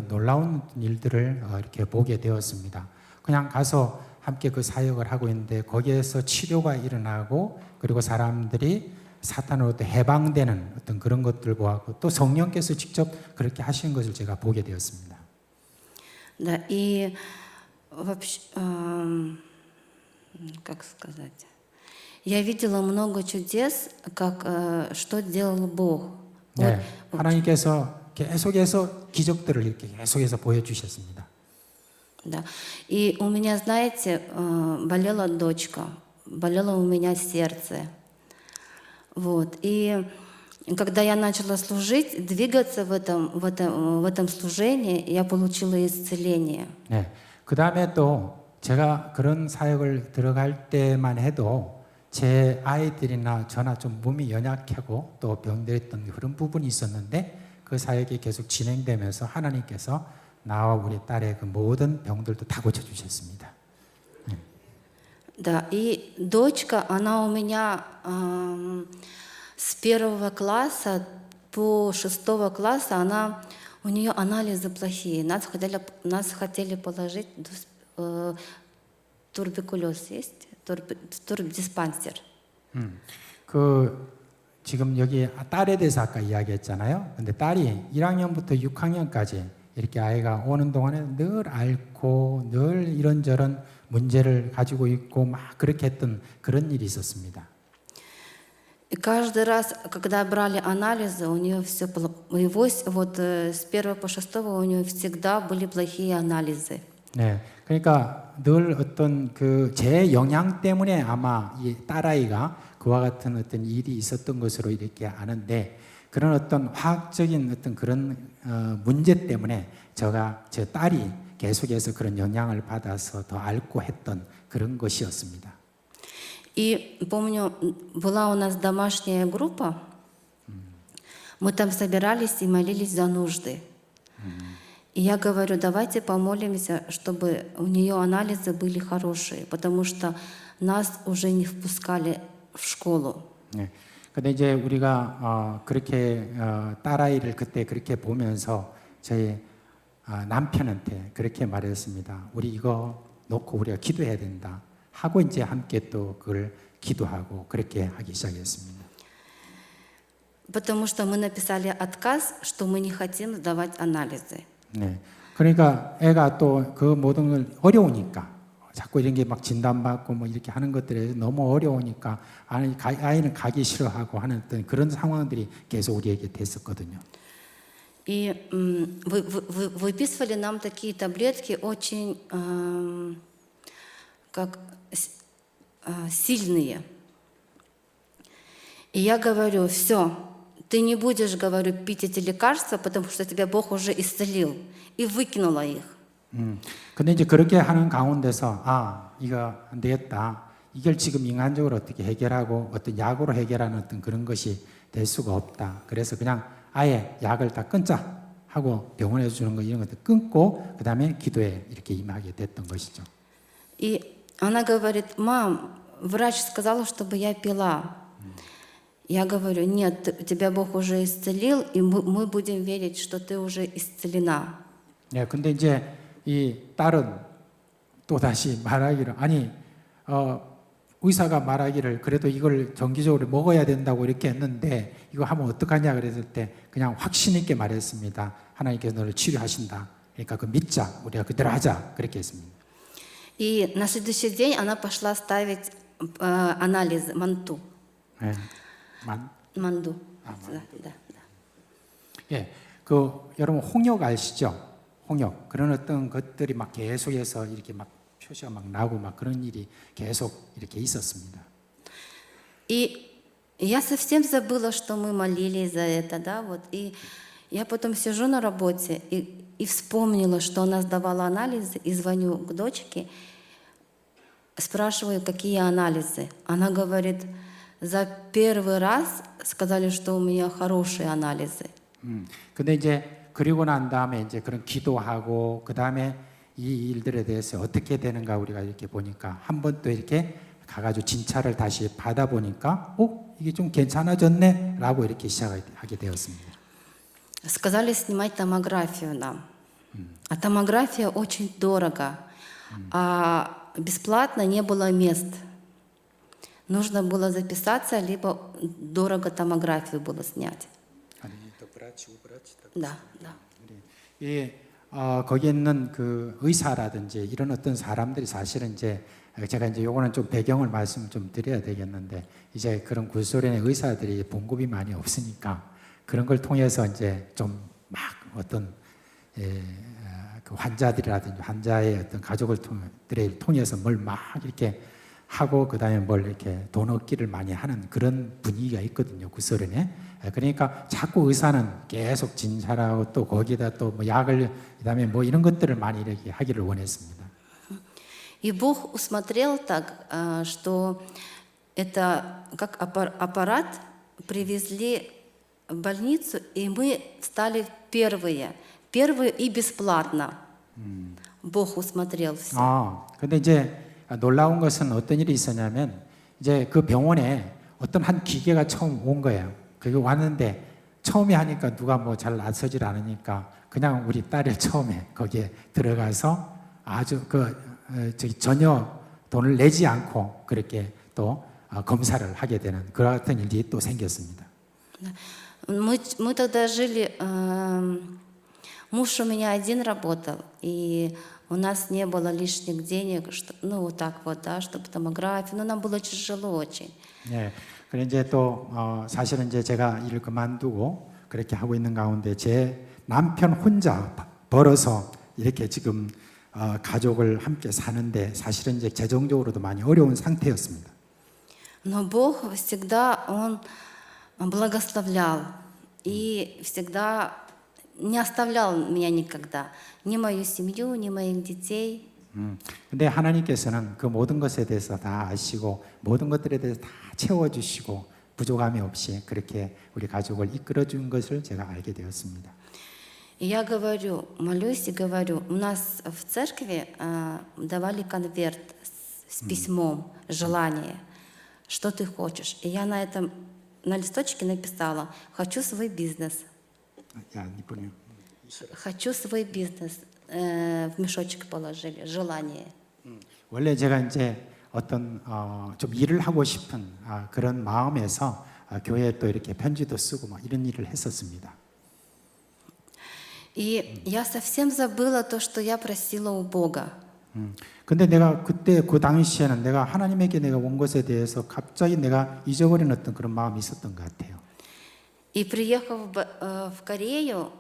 놀라운 일들을 이렇게 보게 되었습니다. 그냥 가서 함께 그 사역을 하고 있는데 거기에서 치료가 일어나고 그리고 사람들이 사탄으로부터 해방되는 어떤 그런 것들 보았고 또 성령께서 직접 그렇게 하시는 것을 제가 보게 되었습니다. да, и вообще, как сказать, я видела много чудес, как что делал Бог. 네, 하나님께서 계속해서 기적들을 이렇게 계속해서 보여주셨습니다. Да. И у меня, знаете, болела дочка, болело у меня сердце. Вот. И когда я начала служить, двигаться в этом служении, я получила исцеление. 네, 그 다음에 또 제가 그런 사역을 들어갈 때만 해도 제 아이들이나 저나 좀 몸이 연약하고 또 병들었던 그런 부분이 있었는데 그 사역이 계속 진행되면서 하나님께서 나와 우리 딸의 그 모든 병들도 다 고쳐주셨습니다. Да, и дочка, она у меня с 1 класса по 6 класса, у нее анализы плохие. Нас хотели положить туберкулез есть, диспансер. 그 지금 여기 딸에 대해서 아까 이야기했잖아요. 근데 딸이 1학년부터 6학년까지 이렇게 아이가 오는 동안에 늘 앓고 늘 이런저런 문제를 가지고 있고 막 그렇게 했던 그런 일이 있었습니다. И каждый раз, когда брали анализы, у нее все вот с 1 по 6 у нее всегда были плохие анализы. 네, 그러니까 늘 어떤 그 제 영향 때문에 아마 이 딸아이가 그와 같은 어떤 일이 있었던 것으로 이렇게 아는데 그런 어떤 화학적인 어떤 그런 문제 때문에 제 딸이 계속해서 그런 영향을 받아서 더 앓고 했던 그런 것이었습니다. И помню, была у нас домашняя группа, мы там собирались и молились за нужды. И я говорю, давайте помолимся, чтобы у нее анализы были хорошие, потому что нас уже не впускали в школу. 네. 근데 이제 우리가 그렇게 딸아이를 그때 그렇게 보면서 저희 남편한테 그렇게 말했습니다. 우리 이거 놓고 우리가 기도해야 된다. 하고 이제 함께 또 그걸 기도하고 그렇게 하기 시작했습니다. Потому что мы написали отказ, что мы не хотим сдавать анализы. 네. 그러니까 애가 또 그 모든 걸 어려우니까 자꾸 이런 게 막 진단받고 뭐 이렇게 하는 것들에 너무 어려우니까 아이는 가기 싫어하고 하는 어떤 그런 상황들이 계속 우리에게 됐었거든요. И выписывали нам такие таблетки очень как сильные. И я говорю, все, ты не будешь, говорю, пить эти лекарства, потому что тебя Бог уже исцелил. И выкинула их. 근데 이제 그렇게 하는 가운데서 이거 안 되겠다. 이걸 지금 인간적으로 어떻게 해결하고 어떤 약으로 해결하는 어떤 그런 것이 될 수가 없다. 그래서 그냥 아예 약을 다 끊자 하고 병원에서 주는 거 이런 것들 끊고 그 다음에 기도에 이렇게 임하게 됐던 것이죠. И она говорит, мам, врач сказал, чтобы я пила. Я говорю, нет, тебя Бог уже исцелил, и мы будем верить, что ты уже исцелена. 네, 근데 이제 이 딸은 또 다시 말하기를 의사가 말하기를 그래도 이걸 정기적으로 먹어야 된다고 이렇게 했는데 이거 하면 어떡하냐 그랬을 때 그냥 확신 있게 말했습니다. 하나님께서 너를 치료하신다. 그러니까 그 믿자. 우리가 그대로 하자. 그렇게 했습니다. И на следующий день она пошла ставить анализы МАНТУ. 네. МАНДУ. МАНДУ. Да. 예, 그 여러분 홍역 아시죠? 홍역 그런 어떤 것들이 막 계속해서 이렇게 막 표시가 막 나고 막 그런 일이 계속 이렇게 있었습니다. И я совсем забыла, что мы молились за это, да, вот. И я потом сижу на работе и вспомнила, что она сдавала анализы, и звоню к дочке, спрашиваю, какие анализы. Она говорит, за первый раз сказали, что у меня хорошие анализы. 근데 이제 그리고 난 다음에 이제 그런 기도하고 그 다음에 이 일들에 대해서 어떻게 되는가 우리가 이렇게 보니까 한 번 또 이렇게 가가지고 진찰을 다시 받아보니까 이게 좀 괜찮아졌네라고 이렇게 시작하게 되었습니다. Сказали снимать томографию нам. А томография очень дорого. А бесплатно не было мест. Нужно было записаться, либо дорого томографию было снять. Да. 거기 있는 그 의사라든지 이런 어떤 사람들이 사실은 이제 제가 이제 요거는 좀 배경을 말씀 좀 드려야 되겠는데 이제 그런 구소련의 의사들이 봉급이 많이 없으니까 그런 걸 통해서 이제 좀 막 어떤 그 환자들이라든지 환자의 어떤 가족들을 통해서 뭘 막 이렇게 하고 그 다음에 뭘 이렇게 돈 얻기를 많이 하는 그런 분위기가 있거든요 구소련에. 그러니까 자꾸 의사는 계속 진찰하고 또 거기다 또 뭐 약을 그다음에 뭐 이런 것들을 많이 이렇게 하기를 원했습니다. И Бог усмотрел так, что это как аппарат привезли в больницу, и мы стали первые и бесплатно. Бог усмотрел все. 근데 이제 놀라운 것은 어떤 일이 있었냐면 이제 그 병원에 어떤 한 기계가 처음 온 거예요. 그게 왔는데 처음에 하니까 누가 뭐 잘 나서질 않으니까 그냥 우리 딸이 처음에 거기에 들어가서 아주 전혀 돈을 내지 않고 그렇게 또 검사를 하게 되는 그와 같은 일이 또 생겼습니다. Мы тогда жили, муж у меня один работал, и у нас не было лишних денег, вот так вот, да, чтобы томографию, нам было тяжело очень. 네, 그래 이제 또 사실은 이제 제가 일을 그만두고 그렇게 하고 있는 가운데 제 남편 혼자 벌어서 이렇게 지금 가족을 함께 사는데 사실은 이제 재정적으로도 많이 어려운 상태였습니다. Но Бог всегда Он благословлял и всегда не оставлял меня никогда, ни мою семью, ни моих детей. 근데 하나님께서는 그 모든 것에 대해서 다 아시고 모든 것들에 대해서 다 채워주시고 부족함이 없이 그렇게 우리 가족을 이끌어준 것을 제가 알게 되었습니다. И я говорю, молюсь и говорю, у нас в церкви давали конверт с письмом, желание, что ты хочешь. И я на листочке написала, хочу свой бизнес. Хочу свой бизнес. В мешочек положили, желание. 원래 제가 이제 어떤 좀 일을 하고 싶은 그런 마음에서 교회에 또 이렇게 편지도 쓰고 뭐 이런 일을 했었습니다. И я совсем забыла то, что я просила у Бога. 근데 내가 그때 그 당시에는 내가 하나님에게 내가 온 것에 대해서 갑자기 내가 잊어버린 어떤 그런 마음이 있었던 것 같아요. И приехав в Корею,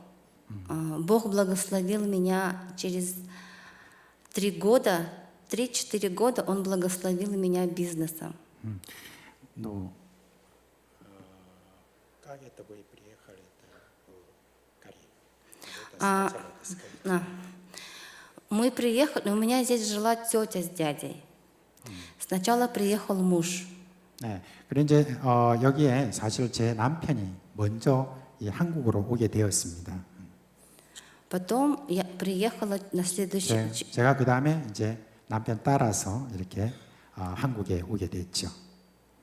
Бог благословил меня через 3 года, 3-4 года Он благословил меня бизнесом. No. Мы приехали, у меня здесь жила тетя с дядей. Сначала приехал муж. 네, 그리고 이제 여기에 사실 제 남편이 먼저 이 한국으로 오게 되었습니다. Потом я приехала на следующий... 네, 제가 그 다음에 이제 남편 따라서 이렇게 한국에 오게 됐죠.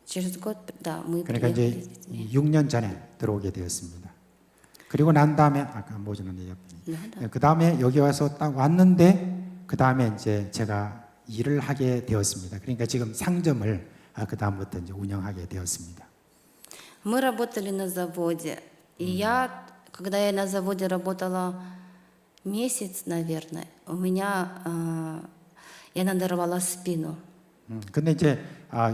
Через год, да, мы 그러니까 приехали. 이제 6년 전에 들어오게 되었습니다. 그리고 난 다음에 아까 모지는 네. 그 다음에 여기 와서 딱 왔는데 그 다음에 이제 제가 일을 하게 되었습니다. 그러니까 지금 상점을 그 다음부터 이제 운영하게 되었습니다. Мы работали на заводе. И я, когда я на заводе работала месяц, наверное, у меня, я надорвала спину. 근데 이제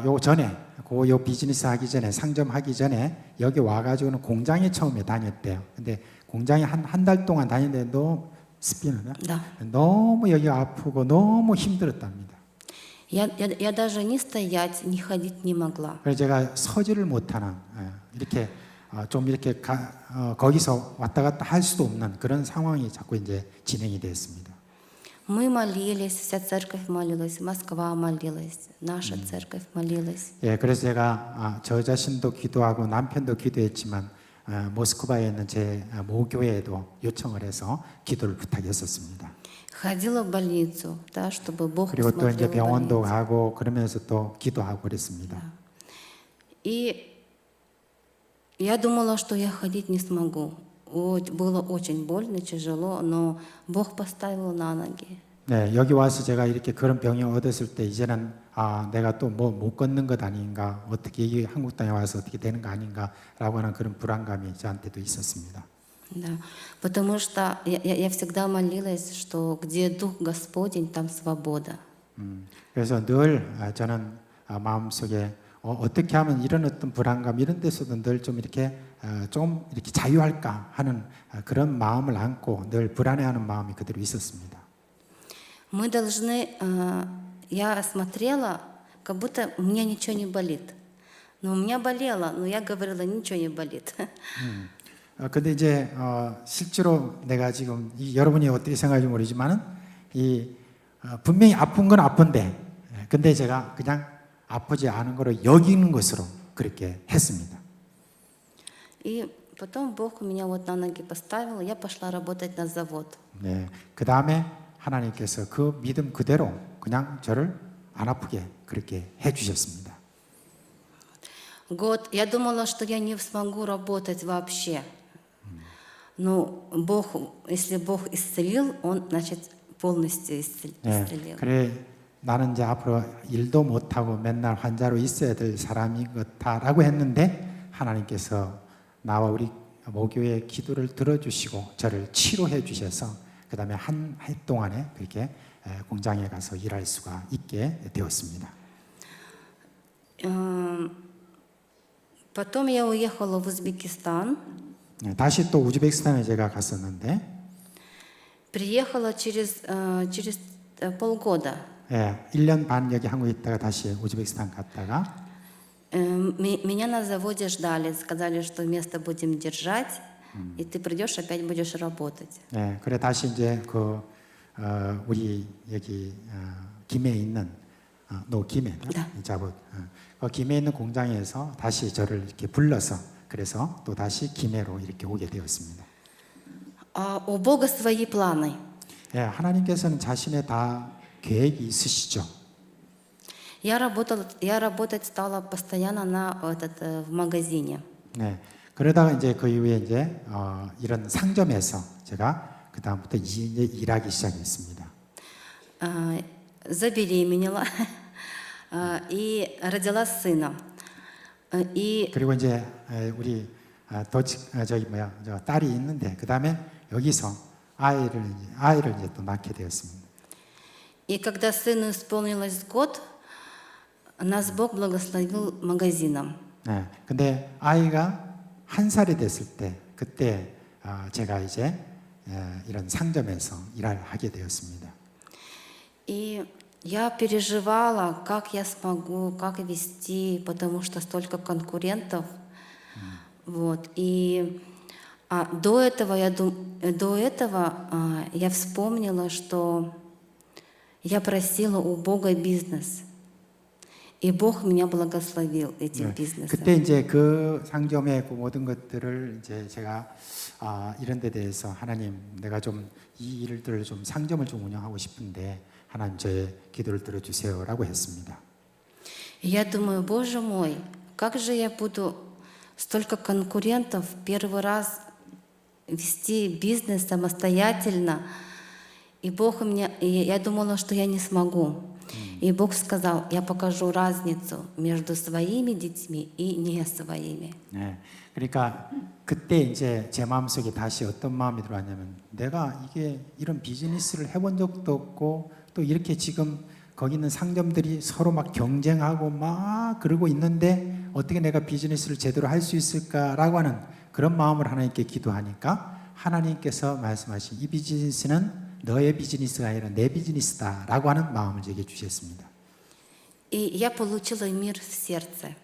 요 전에 요 비즈니스 하기 전에 상점 하기 전에 여기 와가지고는 공장에 처음에 다녔대요. 근데 공장에 한 달 동안 다녔는데 스피너나 Да. 너무 여기가 아프고 너무 힘들었답니다. Я даже не стоять, не ходить не могла. 그래서 제가 서지를 못하는 이렇게 좀 이렇게 거기서 왔다 갔다 할 수도 없는 그런 상황이 자꾸 이제 진행이 됐습니다. Мы молились, вся церковь молилась, Москва молилась, наша церковь молилась. 예, 그래서 제가 저 자신도 기도하고 남편도 기도했지만 모스크바에 있는 제 모교회에도 요청을 해서 기도를 부탁했었습니다. Ходила в больницу, да, чтобы Бог 그리고 또 이제 посмотрел в 병원도 больницу. 가고 그러면서 또 기도하고 그랬습니다. И я думала, что я ходить не смогу. Было очень больно, тяжело, но Бог поставил на ноги. 네, 여기 와서 제가 이렇게 그런 병이 얻었을 때 이제는 내가 또 뭐 못 걷는 것 아닌가, 어떻게 이 한국 땅에 와서 어떻게 되는 거 아닌가라고 하는 그런 불안감이 저한테도 있었습니다. Да. Потому что я всегда молилась, что где Дух Господень, там свобода. 그래서 늘 저는 마음속에 어떻게 하면 이런 어떤 불안감 이런 데서도 늘 좀 이렇게 좀 이렇게 자유할까 하는 그런 마음을 안고 늘 불안해하는 마음이 그대로 있었습니다. Мы должны, я смотрела, как будто у меня ничего не болит. Но у меня болело, но я говорила, ничего не болит. 근데 이제 실제로 내가 지금 여러분이 어떻게 생각할지 모르지만은 분명히 아픈 건 아픈데, 근데 제가 그냥 아프지 않은 거로 여기는 것으로 그렇게 했습니다. И потом Бог меня вот на ноги поставил, я пошла работать на завод. 네, 그 다음에 하나님께서 그 믿음 그대로 그냥 저를 안 아프게 그렇게 해주셨습니다. Год, я думала, что я не смогу работать вообще. Но Бог, если Бог исцелил, Он, значит, полностью 네, исцелил. 그래 나는 이제 앞으로 일도 못하고 맨날 환자로 있어야 될 사람인 것 같다라고 했는데 하나님께서 나와 우리 모교의 기도를 들어주시고 저를 치료해 주셔서 그 다음에 한 해 동안에 그렇게 공장에 가서 일할 수가 있게 되었습니다. Потом я уехала в Узбекистан. 네, 다시 또 우즈베키스탄에 제가 갔었는데 Приехала через полгода. 1년 반 여기 한국에 있다가 다시 우즈베키스탄 갔다가 Меня на заводе ждали, сказали, что место будем держать, и ты придешь, опять будешь работать. 네, 그래 다시 이제 우리 여기 김해에 있는 김해 자봇 김해에 있는 공장에서 다시 저를 이렇게 불러서 그래서 또 다시 김해로 이렇게 오게 되었습니다. У Бога свои планы. 예, 하나님께서는 자신의 다 계획이 있으시죠. Я работать стала постоянно в магазине. 네, 그러다가 이제 그 이후에 이제 이런 상점에서 제가 그 다음부터 이제 일하기 시작했습니다. Забеременела. и родила сына. И 그리고 이제 우리 저기 뭐야 저 딸이 있는데 그 다음에 여기서 아이를 이제 또 낳게 되었습니다. И когда сыну исполнилось год, нас Бог благословил магазином. 네, 근데 아이가 1살이 됐을 때 그때 제가 이제 이런 상점에서 일을 하게 되었습니다. И я переживала, как я смогу, как вести, потому что столько конкурентов. Вот. И до этого я вспомнила, что я просила у Бога бизнес. И Бог меня благословил этим бизнесом. 그때 이제 그 상점의 그 모든 것들을 이제 제가 이런 데 대해서 하나님 내가 좀 이 일들을 좀 상점을 좀 운영하고 싶은데 하나님 저의 기도를 들어주세요라고 했습니다. И я думаю, Боже мой, как же я буду столько конкурентов первый раз вести бизнес самостоятельно. И я думала, что я не смогу. И Бог сказал, я покажу разницу между своими детьми и не своими. 네, 그러니까 그때 이제 제 마음속에 다시 어떤 마음이 들어왔냐면 내가 이게 이런 비즈니스를 해본 적도 없고 또 이렇게 지금 거기 있는 상점들이 서로 막 경쟁하고 막 그러고 있는데 어떻게 내가 비즈니스를 제대로 할 수 있을까라고 하는 그런 마음을 하나님께 기도하니까 하나님께서 말씀하신 이 비즈니스는 너의 비즈니스가 아니라 내 비즈니스다라고 하는 마음을 제게 주셨습니다. И я получила мир в сердце.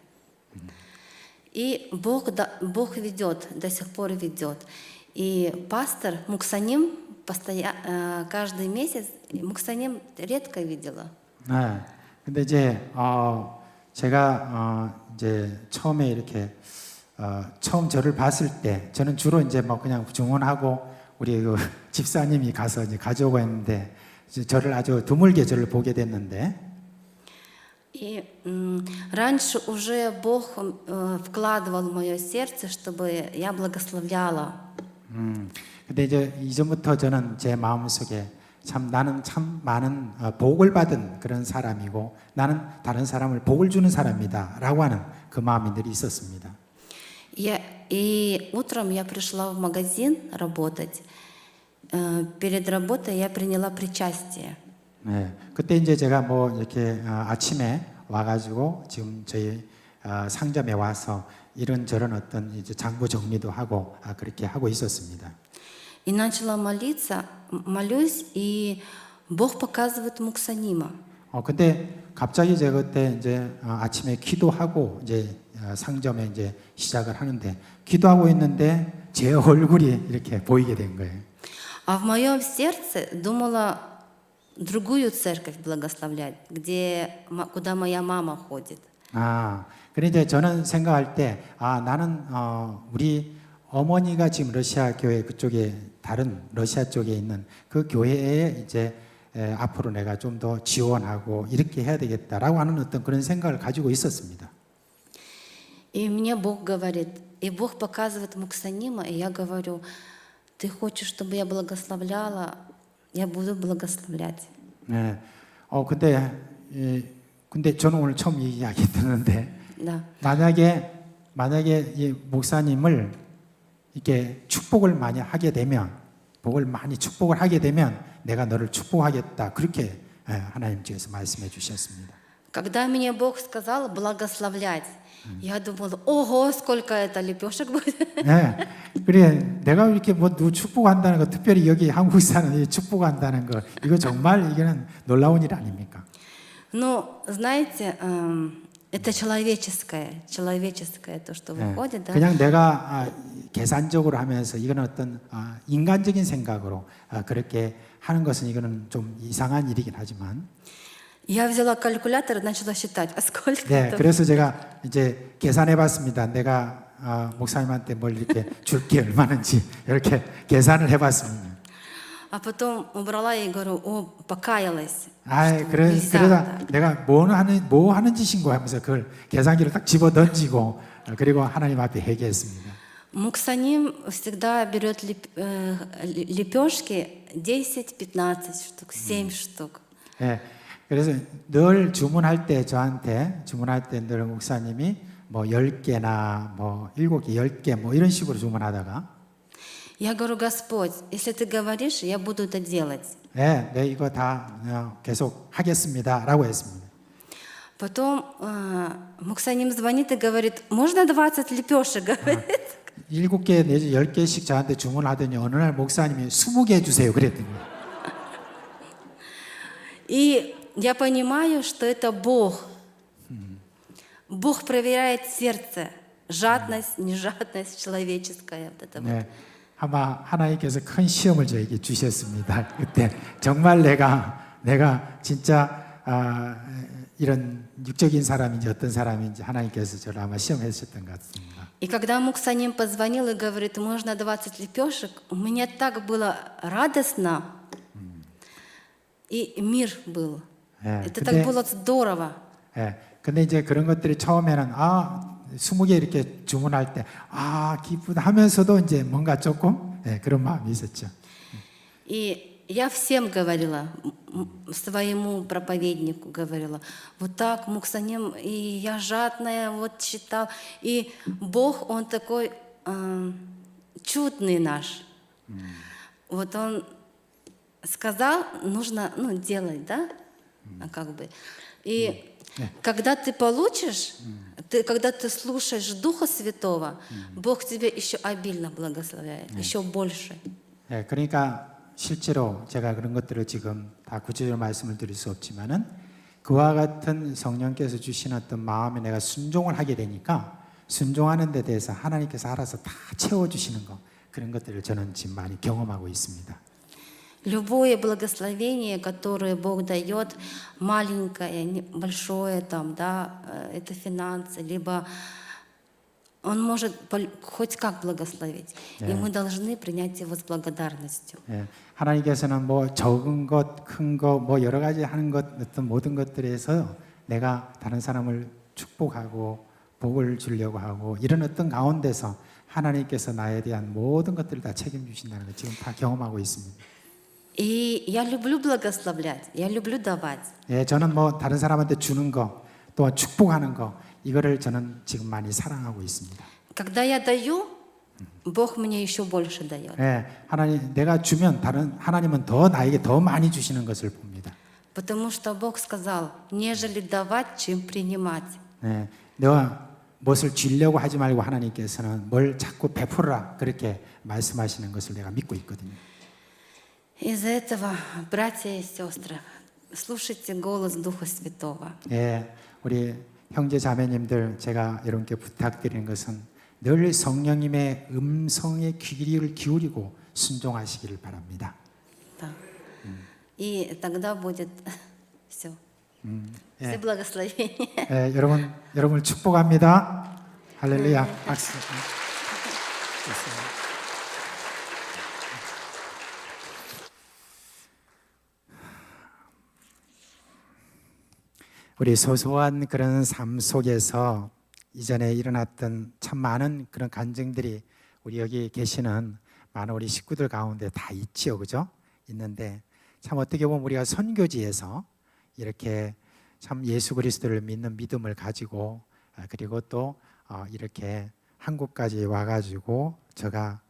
И Бог ведет, до сих пор ведет. И пастор Муксаним каждый месяц, Муксаним редко видела. 네, 근데 이제 제가 이제 처음에 이렇게 처음 저를 봤을 때 저는 주로 이제 뭐 그냥 중원하고 우리 그 집사님이 가서 이제 가져오고 했는데 이제 저를 아주 드물게 저를 보게 됐는데 И раньше уже Бог вкладывал в мое сердце, чтобы я благословляла. 근데 이제 이전부터 저는 제 마음속에 나는 참 많은 복을 받은 그런 사람이고 나는 다른 사람을 복을 주는 사람이다라고 하는 그 마음이 늘 있었습니다. И утром я пришла в магазин работать. Перед работой я приняла причастие. 네, 그때 이제 제가 뭐 이렇게 아침에 와가지고 지금 저희 상점에 와서 이런저런 어떤 이제 장부 정리도 하고 그렇게 하고 있었습니다. И начала молиться, молюсь, и Бог показывает Муксанима. 근데 갑자기 제가 그때 이제 아침에 기도하고 이제 상점에 이제 시작을 하는데 기도하고 있는데 제 얼굴이 이렇게 보이게 된 거예요. А в моем сердце думала другую церковь благословлять, куда моя мама ходит. 그래 이제 저는 생각할 때 나는 우리 어머니가 지금 러시아 교회 그쪽에 다른 러시아 쪽에 있는 그 교회에 이제 앞으로 내가 좀 더 지원하고 이렇게 해야 되겠다라고 하는 어떤 그런 생각을 가지고 있었습니다. И мне Бог говорит, и Бог показывает Муксанима, и я говорю, ты хочешь, чтобы я благословляла, я буду благословлять. 네. 근데 저는 오늘 처음 이 이야기 듣는데 Да. 만약에 이 목사님을 이렇게 축복을 많이 하게 되면 복을 많이 축복을 하게 되면 내가 너를 축복하겠다 그렇게 하나님께서 말씀해 주셨습니다. Когда мне Бог сказал благословлять, я думала, ого, сколько это лепешек будет. 네, 그래 내가 이렇게 뭐 누구 축복한다는 거, 특별히 여기 한국 사는 축복한다는 거, 이거 정말 이거는 놀라운 일 아닙니까? Но, знаете, это человеческое то, что выходит, да. 그냥 내가 계산적으로 하면서 이거는 어떤 인간적인 생각으로 그렇게 하는 것은 이거는 좀 이상한 일이긴 하지만. Я взяла калькулятор и начала считать, а сколько 네, это? 그래서 제가 이제 계산해봤습니다. 내가 목사님한테 뭘 이렇게 줄 게 얼마는지 이렇게 계산을 해봤습니다. А потом убрала и говорю, покаялась. 그러다 내가 뭐 하는 짓인고 하면서 그걸 계산기를 딱 집어 던지고 그리고 하나님 앞에 회개했습니다. Муксаним всегда берет лепешки 10-15 штук, 7 штук. 네, 그래서 늘 주문할 때 저한테 주문할 때 늘 목사님이 뭐 10개나 뭐 7개, 10개 뭐 이런 식으로 주문하다가 Я говорю, Господь, если ты говоришь, я буду это делать. 네, 네 이거 다 계속 하겠습니다라고 했습니다. Потом Муксаним звонит и говорит, можно 20 лепешек? Говорит. 7개 내지 10개씩 저한테 주문하더니 어느 날 목사님이 20개 해주세요 그랬더니 И я понимаю, что это Бог. Бог проверяет сердце. Жадность, нежадность человеческая. Вот это вот. 네, 아마 하나님께서 큰 시험을 저에게 주셨습니다. 그때 정말 내가 진짜 이런 육적인 사람인지 어떤 사람인지 하나님께서 저를 아마 시험했었던 것 같습니다. И когда Муксаним позвонил и говорит, можно 20 лепешек, мне так было радостно, и мир был. 네, Это так было здорово. 근데 이제 그런 것들이 처음에는 20개 이렇게 주문할 때 기쁘다 하면서도 이제 뭔가 조금 그런 마음이 있었죠. И я всем говорила, своему проповеднику говорила, вот так, Муксаним, и я жадная, вот читал. И Бог, Он такой чудный наш. Вот Он сказал, нужно делать, да? Как бы. И когда ты получишь, когда ты слушаешь Духа Святого, Бог тебя еще обильно благословляет, еще больше. 네, 그러니까 실제로 제가 그런 것들을 지금 다 구체적으로 말씀을 드릴 수 없지만은 그와 같은 성령께서 주신 어떤 마음에 내가 순종을 하게 되니까 순종하는 데 대해서 하나님께서 알아서 다 채워주시는 거 그런 것들을 저는 지금 많이 경험하고 있습니다. Любое благословение, которое Бог дает, маленькое, большое, там, да, это финансы, либо Он может хоть как благословить. И мы должны принять его с благодарностью. 예, 하나님께서는 뭐 적은 것, 큰 것, 뭐 여러 가지 하는 것, 어떤 모든 것들에서 내가 다른 사람을 축복하고 복을 주려고 하고 이런 어떤 가운데서 하나님께서 나에 대한 모든 것들을 다 책임주신다는 걸 지금 다 경험하고 있습니다. И я люблю благословлять, я люблю давать. 예, 저는 뭐 다른 사람한테 주는 거, 또 축복하는 거 이거를 저는 지금 많이 사랑하고 있습니다. Когда я даю, Бог мне еще больше дает. 예, 하나님 내가 주면 다른 하나님은 더 나에게 더 많이 주시는 것을 봅니다. Потому что Бог сказал, нежели давать, чем принимать. 예, 내가 무엇을 주려고 하지 말고 하나님께서는 뭘 자꾸 베풀어라 그렇게 말씀하시는 것을 내가 믿고 있거든요. Из-за этого, братья и сестры, слушайте голос Духа Святого. 예, 우리 형제 자매님들 제가 여러분께 부탁드리는 것은 늘 성령님의 음성에 귀를 기울이고 순종하시기를 바랍니다. Да. И тогда будет все. Все благословения. 예, 여러분을 축복합니다. 할렐루야. 박수. 우리 소소한 그런 삶 속에서 이전에 일어났던 참 많은 그런 간증들이 우리 여기 계시는 많은 우리 식구들 가운데 다 있지요, 그죠? 있는데 참 어떻게 보면 우리가 선교지에서 이렇게 참 예수 그리스도를 믿는 믿음을 가지고 그리고 또 이렇게 한국까지 와가지고 제가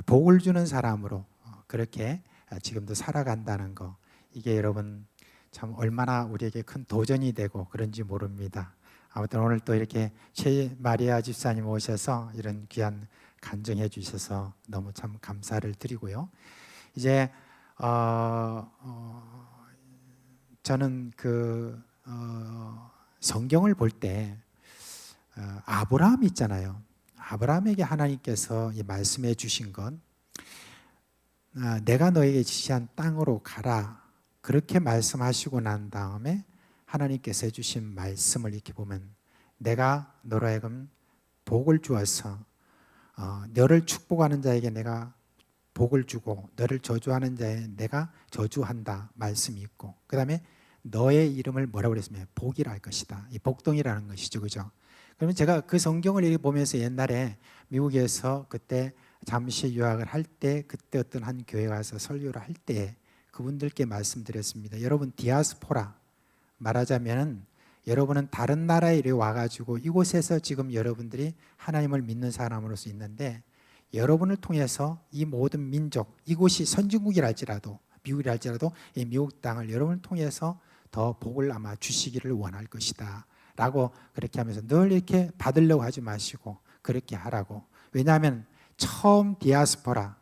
복을 주는 사람으로 그렇게 지금도 살아간다는 거 이게 여러분 참 얼마나 우리에게 큰 도전이 되고 그런지 모릅니다. 아무튼 오늘 또 이렇게 최마리아 집사님 오셔서 이런 귀한 간증해 주셔서 너무 참 감사를 드리고요. 이제 저는 성경을 볼 때 아브라함 있잖아요. 아브라함에게 하나님께서 이 말씀해 주신 건 내가 너에게 지시한 땅으로 가라. 그렇게 말씀하시고 난 다음에 하나님께서 해주신 말씀을 이렇게 보면 내가 너로 하여금 복을 주어서 너를 축복하는 자에게 내가 복을 주고 너를 저주하는 자에 내가 저주한다 말씀이 있고 그 다음에 너의 이름을 뭐라고 그랬으면 복이라 할 것이다. 이 복동이라는 것이죠, 그죠? 그러면 제가 그 성경을 이렇게 보면서 옛날에 미국에서 그때 잠시 유학을 할 때 그때 어떤 한 교회 가서 설교를 할 때 그분들께 말씀드렸습니다. 여러분 디아스포라 말하자면 여러분은 다른 나라에 이리 와가지고 이곳에서 지금 여러분들이 하나님을 믿는 사람으로서 있는데 여러분을 통해서 이 모든 민족, 이곳이 선진국이랄지라도 미국이랄지라도 이 미국 땅을 여러분을 통해서 더 복을 아마 주시기를 원할 것이다 라고 그렇게 하면서 늘 이렇게 받으려고 하지 마시고 그렇게 하라고. 왜냐하면 처음 디아스포라가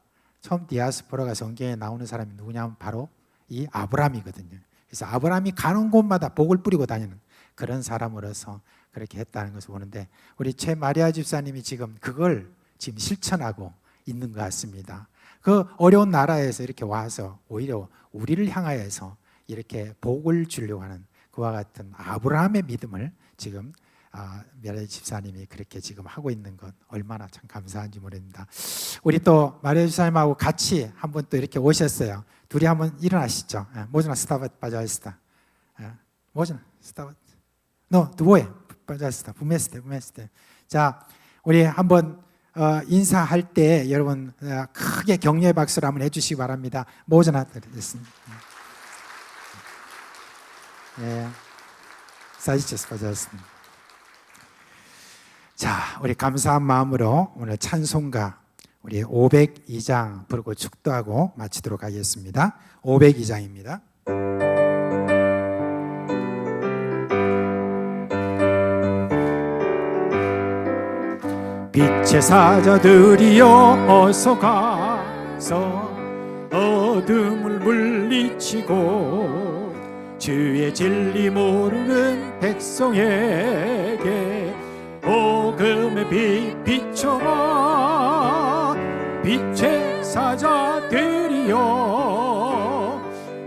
성경에 나오는 사람이 누구냐면 바로 이 아브라함이거든요. 그래서 아브라함이 가는 곳마다 복을 뿌리고 다니는 그런 사람으로서 그렇게 했다는 것을 보는데 우리 최 마리아 집사님이 지금 그걸 지금 실천하고 있는 것 같습니다. 그 어려운 나라에서 이렇게 와서 오히려 우리를 향하여서 이렇게 복을 주려고 하는 그와 같은 아브라함의 믿음을 지금 마리아 집사님이 그렇게 지금 하고 있는 것 얼마나 참 감사한지 모릅니다. 우리 또 마리아 집사님하고 같이 한번 또 이렇게 오셨어요. 둘이 한번 일어나시죠. 모즈나 스타밭 빠져있다. 모즈나 스타밭. 너 두보에 빠져있다. 부메스테. 자, 우리 한번 인사할 때 여러분 크게 격려의 박수를 한번 해주시기 바랍니다. 모즈나 드리겠습니다. 사지체스 빠져있습니다. 자, 우리 감사한 마음으로 오늘 찬송가 우리 502장 부르고 축도하고 마치도록 하겠습니다. 502장입니다. 빛의 사자들이여 어서 가서 어둠을 물리치고 주의 진리 모르는 백성에게 복음의 빛 비춰라. 빛의 사자들이여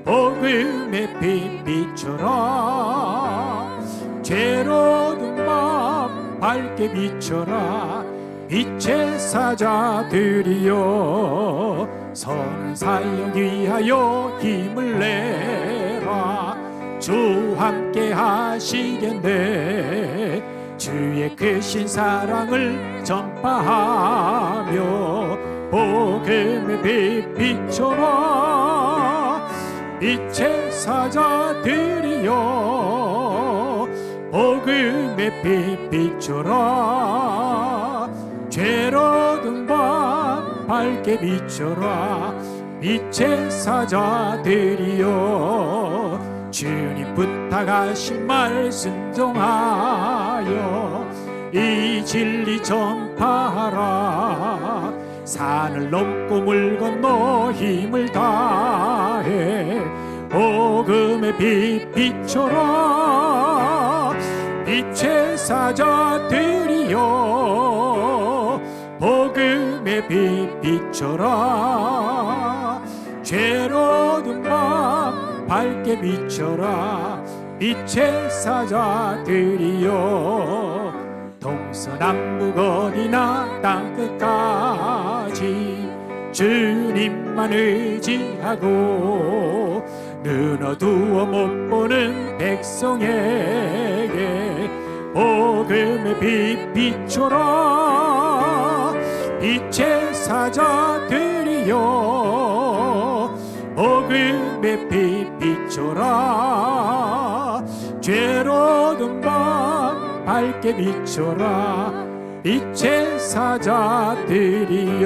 복음의 빛 비춰라. 죄로운 밤 밝게 비춰라. 빛의 사자들이여 선한 사역 위하여 힘을 내라. 주 함께 하시겠네. 주의 크신 사랑을 전파하며 복음의 빛 비춰라. 빛의 사자들이여 복음의 빛 비춰라. 죄로운 밤 밝게 비춰라. 빛의 사자들이여 주님 부탁하신 말 순종하여 이 진리 전파하라. 산을 넘고 물 건너 힘을 다해 복음의 빛 비춰라. 빛의 사자들이여 복음의 빛 비춰라. 죄로운 밤 밝게 비춰라. 빛의 사자들이여 동서남북 어디나 땅끝까지 주님만 의지하고 눈 어두워 못 보는 백성에게 복음의 빛 비춰라. 빛의 사자들이여 복음의 빛 비춰라. 죄로운 밤 밝게 비춰라. 빛의 사자들이여.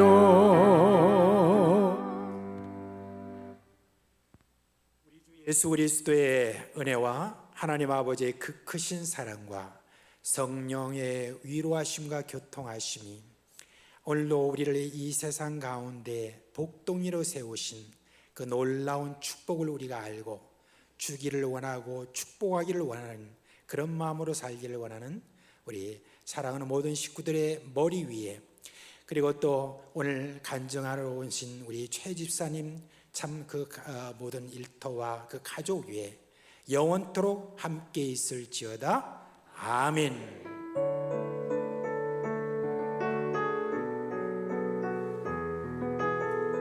우리 주 예수 그리스도의 은혜와 하나님 아버지의 그 크신 사랑과 성령의 위로하심과 교통하심이 오늘도 우리를 이 세상 가운데 복동이로 세우신 그 놀라운 축복을 우리가 알고 주기를 원하고 축복하기를 원하는 그런 마음으로 살기를 원하는 우리 사랑하는 모든 식구들의 머리 위에, 그리고 또 오늘 간증하러 오신 우리 최 집사님 참 그 모든 일터와 그 가족 위에 영원토록 함께 있을지어다. 아멘.